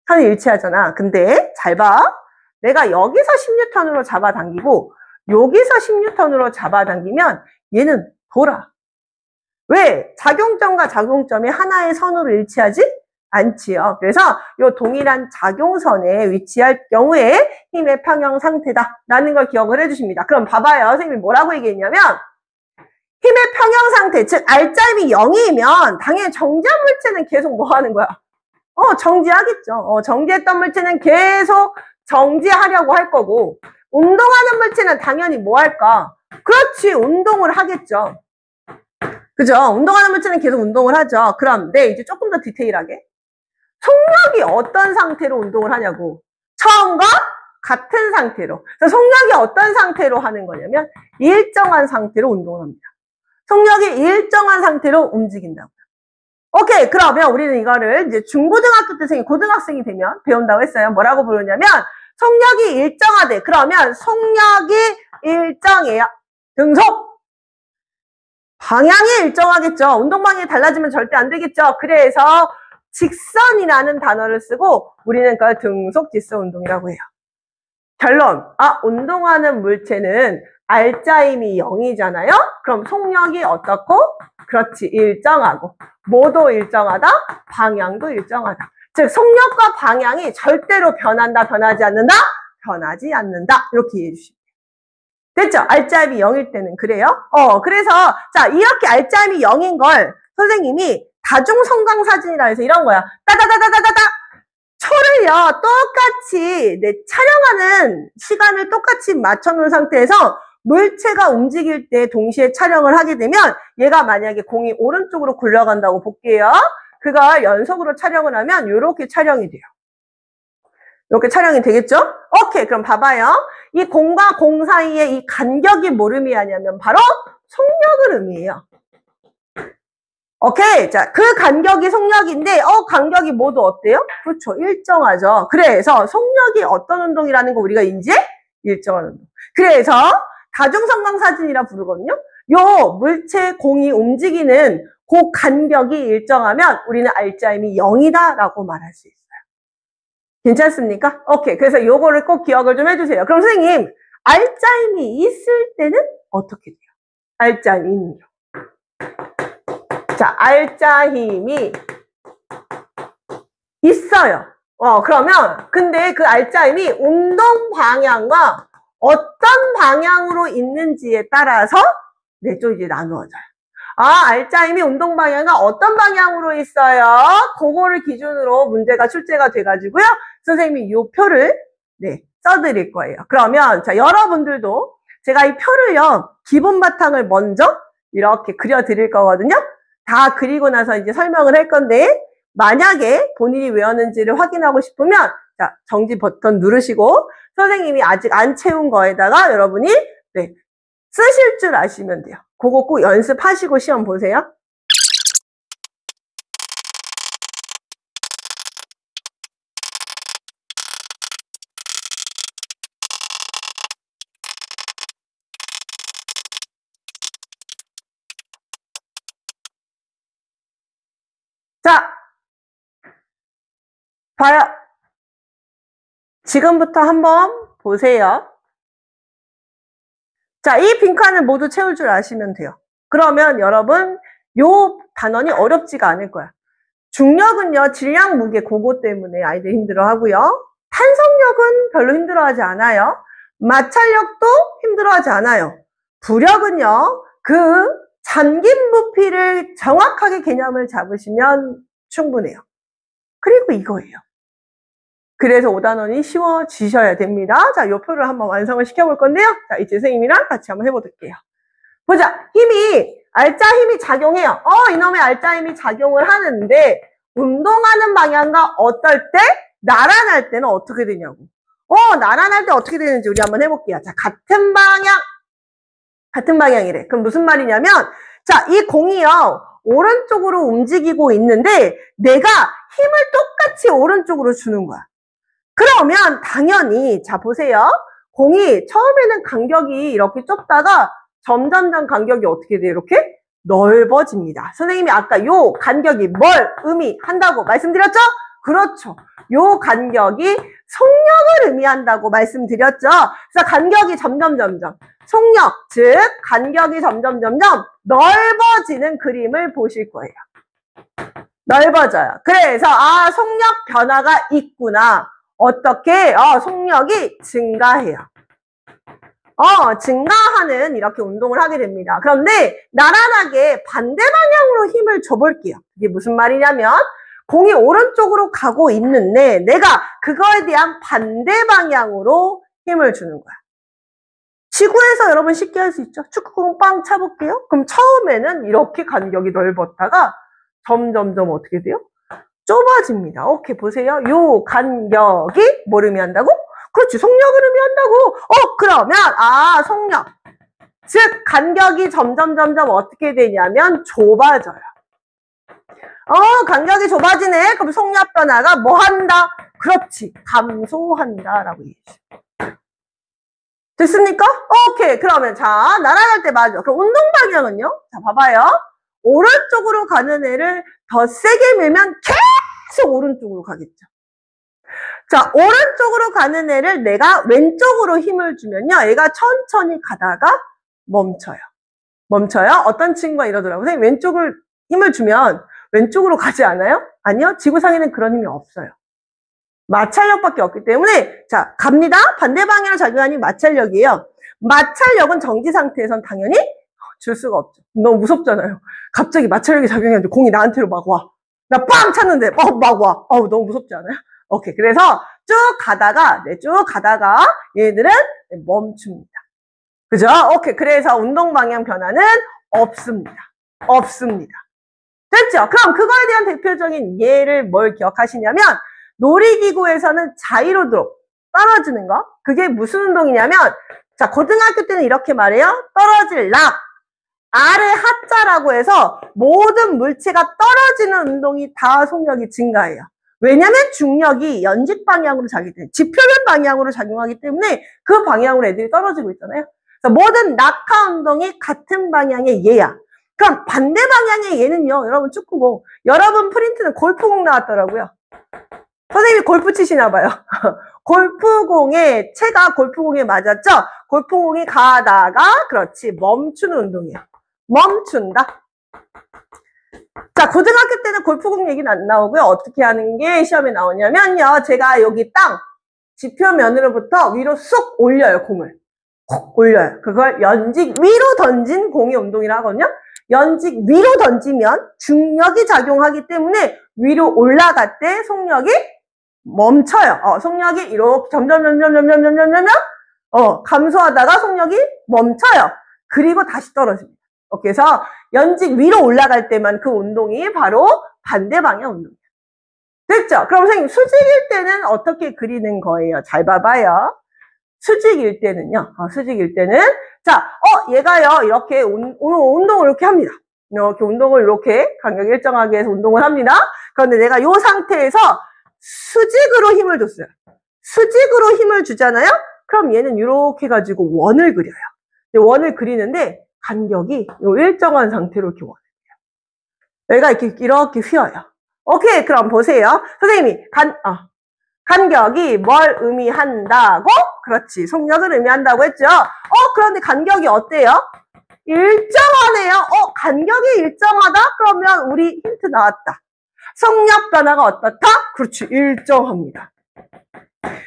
선이 일치하잖아. 근데 잘 봐. 내가 여기서 10N으로 잡아당기고 여기서 10N으로 잡아당기면 얘는 돌아. 왜? 작용점과 작용점이 하나의 선으로 일치하지 않지요. 그래서 이 동일한 작용선에 위치할 경우에 힘의 평형 상태다라는 걸 기억을 해주십니다. 그럼 봐봐요. 선생님이 뭐라고 얘기했냐면 힘의 평형 상태, 즉 R자임이 0이면 당연히 정지한 물체는 계속 뭐 하는 거야? 정지하겠죠. 정지했던 물체는 계속 정지하려고 할 거고 운동하는 물체는 당연히 뭐 할까? 그렇지, 운동을 하겠죠. 그죠? 운동하는 물체는 계속 운동을 하죠. 그런데 이제 조금 더 디테일하게 속력이 어떤 상태로 운동을 하냐고. 처음과 같은 상태로. 그래서 속력이 어떤 상태로 하는 거냐면 일정한 상태로 운동을 합니다. 속력이 일정한 상태로 움직인다고요. 오케이. 그러면 우리는 이거를 이제 중고등학교 때생이 고등학생이 되면 배운다고 했어요. 뭐라고 부르냐면 속력이 일정하대. 그러면 속력이 일정해요. 등속. 방향이 일정하겠죠. 운동 방향이 달라지면 절대 안 되겠죠. 그래서 직선이라는 단어를 쓰고 우리는 그걸 등속 직선 운동이라고 해요. 결론. 운동하는 물체는 R자임이 0이잖아요. 그럼 속력이 어떻고? 그렇지. 일정하고. 뭐도 일정하다? 방향도 일정하다. 즉 속력과 방향이 절대로 변한다, 변하지 않는다? 변하지 않는다. 이렇게 이해해 주시면 됐죠? R자임이 0일 때는 그래요? 그래서 자 이렇게 R자임이 0인 걸 선생님이 다중성광사진이라 해서 이런 거야. 따다다다다다다 초를요 똑같이 촬영하는 시간을 똑같이 맞춰놓은 상태에서 물체가 움직일 때 동시에 촬영을 하게 되면 얘가 만약에 공이 오른쪽으로 굴러간다고 볼게요. 그걸 연속으로 촬영을 하면 이렇게 촬영이 돼요. 이렇게 촬영이 되겠죠? 오케이. 그럼 봐봐요. 이 공과 공 사이에 이 간격이 뭘 의미하냐면 바로 속력을 의미해요. 오케이. 자, 그 간격이 속력인데, 간격이 모두 어때요? 그렇죠. 일정하죠. 그래서 속력이 어떤 운동이라는 거 우리가 인지해? 일정한 운동. 그래서 다중성광사진이라 부르거든요. 요 물체 공이 움직이는 그 간격이 일정하면 우리는 R자임이 0이다라고 말할 수 있어요. 괜찮습니까? 오케이. 그래서 요거를 꼭 기억을 좀 해주세요. 그럼 선생님, R자임이 있을 때는 어떻게 돼요? R자임이 있는 경우. 자, R자임이 있어요. 그러면, 근데 그 R자임이 운동 방향과 어떤 방향으로 있는지에 따라서 좀 이제 나누어져요. R자임이 운동 방향과 어떤 방향으로 있어요? 그거를 기준으로 문제가 출제가 돼가지고요. 선생님이 이 표를 써드릴 거예요. 그러면 자 여러분들도 제가 이 표를요 기본 바탕을 먼저 이렇게 그려드릴 거거든요. 다 그리고 나서 이제 설명을 할 건데 만약에 본인이 외웠는지를 확인하고 싶으면 자 정지 버튼 누르시고 선생님이 아직 안 채운 거에다가 여러분이 쓰실 줄 아시면 돼요. 그거 꼭 연습하시고 시험 보세요. 봐요. 지금부터 한번 보세요. 자, 이 빈칸을 모두 채울 줄 아시면 돼요. 그러면 여러분 요 단원이 어렵지가 않을 거야. 중력은요, 질량, 무게, 그거 때문에 아이들 힘들어하고요. 탄성력은 별로 힘들어하지 않아요. 마찰력도 힘들어하지 않아요. 부력은요, 그 잠긴 부피를 정확하게 개념을 잡으시면 충분해요. 그리고 이거예요. 그래서 5단원이 쉬워지셔야 됩니다. 자, 요 표를 한번 완성을 시켜볼 건데요. 자, 이제 선생님이랑 같이 한번 해볼게요. 보자. 알짜 힘이 작용해요. 이놈의 알짜 힘이 작용을 하는데, 운동하는 방향과 어떨 때, 나란할 때는 어떻게 되냐고. 나란할 때 어떻게 되는지 우리 한번 해볼게요. 자, 같은 방향이래. 그럼 무슨 말이냐면, 자, 이 공이요, 오른쪽으로 움직이고 있는데, 내가 힘을 똑같이 오른쪽으로 주는 거야. 그러면 당연히, 자, 보세요. 공이 처음에는 간격이 이렇게 좁다가, 점점점 간격이 어떻게 돼요? 이렇게 넓어집니다. 선생님이 아까 요 간격이 뭘 의미한다고 말씀드렸죠? 그렇죠. 요 간격이 속력을 의미한다고 말씀드렸죠. 그래서 간격이 점점점점 속력, 즉 간격이 점점점점 넓어지는 그림을 보실 거예요. 넓어져요. 그래서 속력 변화가 있구나. 어떻게? 속력이 증가해요. 증가하는 이렇게 운동을 하게 됩니다. 그런데 나란하게 반대 방향으로 힘을 줘볼게요. 이게 무슨 말이냐면 공이 오른쪽으로 가고 있는데 내가 그거에 대한 반대 방향으로 힘을 주는 거야. 지구에서 여러분 쉽게 할 수 있죠. 축구공 빵 차볼게요. 그럼 처음에는 이렇게 간격이 넓었다가 점점점 어떻게 돼요? 좁아집니다. 오케이, 보세요. 요 간격이 뭘 의미한다고? 그렇지, 속력을 의미한다고. 그러면 속력, 즉 간격이 점점점점 어떻게 되냐면 좁아져요. 간격이 좁아지네. 그럼 속력 변화가 뭐 한다? 그렇지, 감소한다 라고 얘기해요. 됐습니까? 오케이. 그러면 자, 나란할 때 맞아. 그럼 운동 방향은요? 자, 봐봐요. 오른쪽으로 가는 애를 더 세게 밀면 계속 오른쪽으로 가겠죠. 자, 오른쪽으로 가는 애를 내가 왼쪽으로 힘을 주면요, 애가 천천히 가다가 멈춰요. 어떤 친구가 이러더라고요. 선생님, 왼쪽을 힘을 주면 왼쪽으로 가지 않아요? 아니요. 지구상에는 그런 힘이 없어요. 마찰력밖에 없기 때문에, 자, 갑니다. 반대 방향으로 작용하니 마찰력이에요. 마찰력은 정지 상태에선 당연히 줄 수가 없죠. 너무 무섭잖아요. 갑자기 마찰력이 작용했는데 공이 나한테로 막 와. 나 빵 찼는데 막 와. 너무 무섭지 않아요? 오케이. 그래서 쭉 가다가 얘들은 멈춥니다. 그죠? 오케이. 그래서 운동 방향 변화는 없습니다. 됐죠? 그럼 그거에 대한 대표적인 예를 뭘 기억하시냐면, 놀이기구에서는 자이로드롭, 떨어지는 거. 그게 무슨 운동이냐면, 자, 고등학교 때는 이렇게 말해요. 떨어질 락. 아래 하자라고 해서 모든 물체가 떨어지는 운동이 다 속력이 증가해요. 왜냐면 중력이 연직 방향으로 작용해요. 지표면 방향으로 작용하기 때문에 그 방향으로 애들이 떨어지고 있잖아요. 그래서 모든 낙하 운동이 같은 방향의 예야. 그럼 반대 방향의 예는요, 여러분 축구공. 여러분 프린트는 골프공 나왔더라고요. 선생님이 골프 치시나 봐요. 골프공의 채가 골프공에 맞았죠? 골프공이 가다가 그렇지 멈추는 운동이에요. 멈춘다. 자, 고등학교 때는 골프공 얘기는 안 나오고요. 어떻게 하는 게 시험에 나오냐면요. 제가 여기 땅 지표면으로부터 위로 쑥 올려요. 공을 콕 올려요. 그걸 연직 위로 던진 공의 운동이라 하거든요. 연직 위로 던지면 중력이 작용하기 때문에 위로 올라갈 때 속력이 멈춰요. 속력이 이렇게 점점 감소하다가 속력이 멈춰요. 그리고 다시 떨어집니다. 그래서 연직 위로 올라갈 때만 그 운동이 바로 반대 방향 운동이에요. 됐죠? 그럼 선생님 수직일 때는 어떻게 그리는 거예요? 잘 봐봐요. 수직일 때는요. 수직일 때는 자, 얘가요 이렇게 운동을 이렇게 합니다. 이렇게 운동을 이렇게 간격 일정하게 해서 운동을 합니다. 그런데 내가 이 상태에서 수직으로 힘을 줬어요. 수직으로 힘을 주잖아요. 그럼 얘는 이렇게 가지고 원을 그려요. 원을 그리는데 간격이 요 일정한 상태로 이렇게 원을 그려요. 얘가 이렇게 휘어요. 오케이, 그럼 보세요. 선생님이 간격이 뭘 의미한다고? 그렇지, 속력을 의미한다고 했죠. 그런데 간격이 어때요? 일정하네요. 간격이 일정하다? 그러면 우리 힌트 나왔다. 속력 변화가 어떻다? 그렇지, 일정합니다.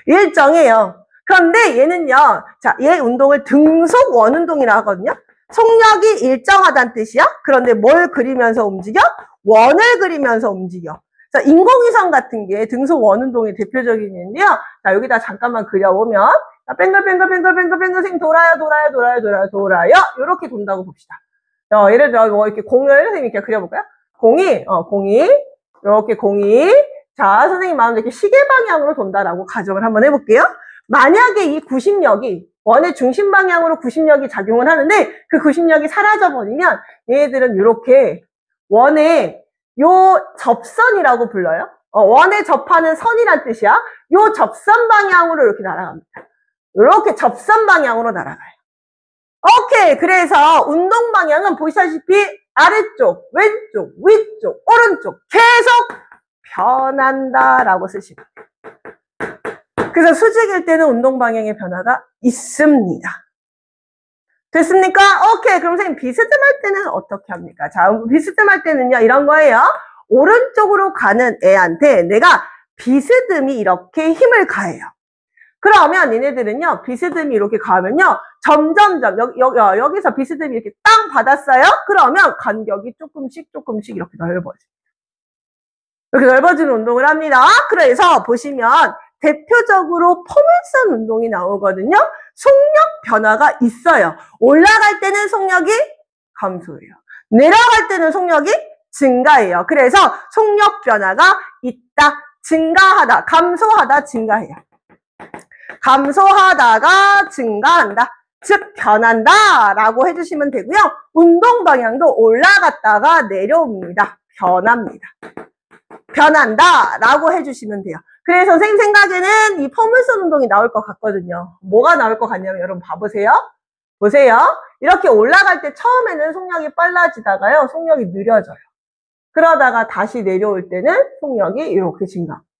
일정해요. 그런데 얘는요, 자, 얘 운동을 등속 원운동이라 하거든요. 속력이 일정하다는 뜻이야. 그런데 뭘 그리면서 움직여? 원을 그리면서 움직여. 자, 인공위성 같은 게 등속 원운동의 대표적인 예인데요. 자, 여기다 잠깐만 그려보면, 자, 뱅글뱅글뱅글뱅글뱅글 돌아요. 이렇게 돈다고 봅시다. 예를 들어, 뭐, 이렇게 공을 선생님이 이렇게 그려볼까요? 공이, 이렇게 공이, 자, 선생님 마음대로 이렇게 시계 방향으로 돈다라고 가정을 한번 해볼게요. 만약에 이 구심력이 원의 중심 방향으로 구심력이 작용을 하는데 그 구심력이 사라져버리면 얘네들은 이렇게 원의 요 접선이라고 불러요. 원에 접하는 선이란 뜻이야. 요 접선 방향으로 이렇게 날아갑니다. 이렇게 접선 방향으로 날아가요. 오케이. 그래서 운동 방향은 보시다시피 아래쪽, 왼쪽, 위쪽, 오른쪽 계속 변한다라고 쓰시면 돼요. 그래서 수직일 때는 운동 방향의 변화가 있습니다. 됐습니까? 오케이. 그럼 선생님 비스듬할 때는 어떻게 합니까? 자, 비스듬할 때는요, 이런 거예요. 오른쪽으로 가는 애한테 내가 비스듬히 이렇게 힘을 가해요. 그러면 얘네들은요, 비스듬히 이렇게 가면요, 점점점, 여기서 비스듬히 이렇게 땅 받았어요? 그러면 간격이 조금씩 이렇게 넓어집니다. 이렇게 넓어지는 운동을 합니다. 그래서 보시면 대표적으로 포물선 운동이 나오거든요. 속력 변화가 있어요. 올라갈 때는 속력이 감소해요. 내려갈 때는 속력이 증가해요. 그래서 속력 변화가 있다. 증가하다. 감소하다. 증가해요. 감소하다가 증가한다. 즉 변한다 라고 해주시면 되고요. 운동 방향도 올라갔다가 내려옵니다. 변합니다. 변한다 라고 해주시면 돼요. 그래서 선생님 생각에는 이 포물선 운동이 나올 것 같거든요. 뭐가 나올 것 같냐면 여러분 봐보세요. 보세요. 이렇게 올라갈 때 처음에는 속력이 빨라지다가요. 속력이 느려져요. 그러다가 다시 내려올 때는 속력이 이렇게 증가합니다.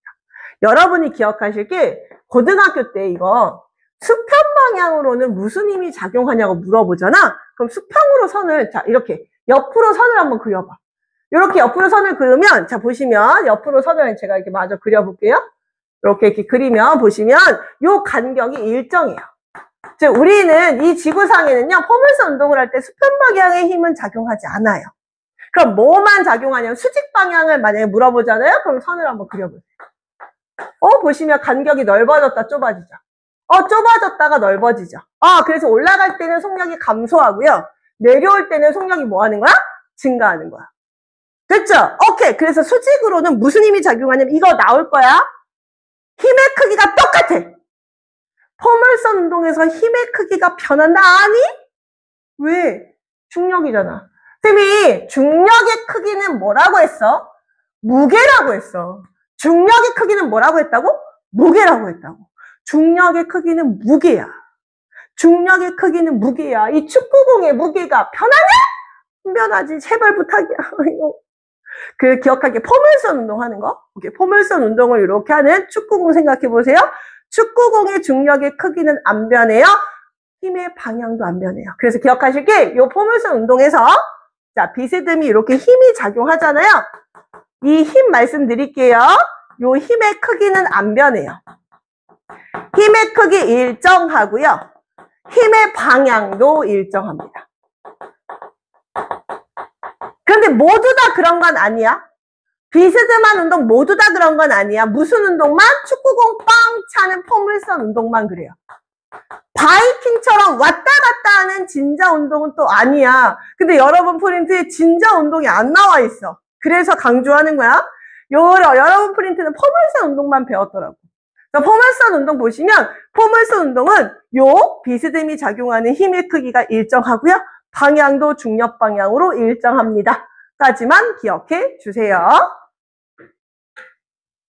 여러분이 기억하실 게 고등학교 때 이거 수평 방향으로는 무슨 힘이 작용하냐고 물어보잖아. 그럼 수평으로 선을 자 이렇게 옆으로 선을 한번 그려봐. 이렇게 옆으로 선을 그리면 자 보시면 옆으로 선을 제가 이렇게 마저 그려볼게요. 이렇게 그리면 보시면 요 간격이 일정해요. 즉 우리는 이 지구상에는요 포물선 운동을 할 때 수평 방향의 힘은 작용하지 않아요. 그럼 뭐만 작용하냐면 수직 방향을 만약에 물어보잖아요. 그럼 선을 한번 그려보세요. 보시면 간격이 넓어졌다 좁아지죠. 좁아졌다가 넓어지죠. 그래서 올라갈 때는 속력이 감소하고요. 내려올 때는 속력이 뭐 하는 거야? 증가하는 거야. 됐죠? 오케이. 그래서 수직으로는 무슨 힘이 작용하냐면 이거 나올 거야. 힘의 크기가 똑같아. 포물선 운동에서 힘의 크기가 변한다? 아니? 왜? 중력이잖아. 쌤이 중력의 크기는 뭐라고 했어? 무게라고 했어. 중력의 크기는 뭐라고 했다고? 무게라고 했다고. 중력의 크기는 무게야. 중력의 크기는 무게야. 이 축구공의 무게가 변하냐? 안 변하지. 제발 부탁이야. 그 기억하게 포물선 운동하는 거. 포물선 운동을 이렇게 하는 축구공 생각해 보세요. 축구공의 중력의 크기는 안 변해요. 힘의 방향도 안 변해요. 그래서 기억하실 게 이 포물선 운동에서 자 비스듬히 이렇게 힘이 작용하잖아요. 이 힘 말씀드릴게요. 이 힘의 크기는 안 변해요. 힘의 크기 일정하고요. 힘의 방향도 일정합니다. 그런데 모두 다 그런 건 아니야. 비스듬한 운동 모두 다 그런 건 아니야. 무슨 운동만? 축구공 빵 차는 포물선 운동만 그래요. 바이킹처럼 왔다 갔다 하는 진자 운동은 또 아니야. 근데 여러분 프린트에 진자 운동이 안 나와 있어. 그래서 강조하는 거야. 여러분 프린트는 포물선 운동만 배웠더라고. 포물선 운동 보시면 포물선 운동은 요 비스듬히 작용하는 힘의 크기가 일정하고요. 방향도 중력 방향으로 일정합니다. 까지만 기억해 주세요.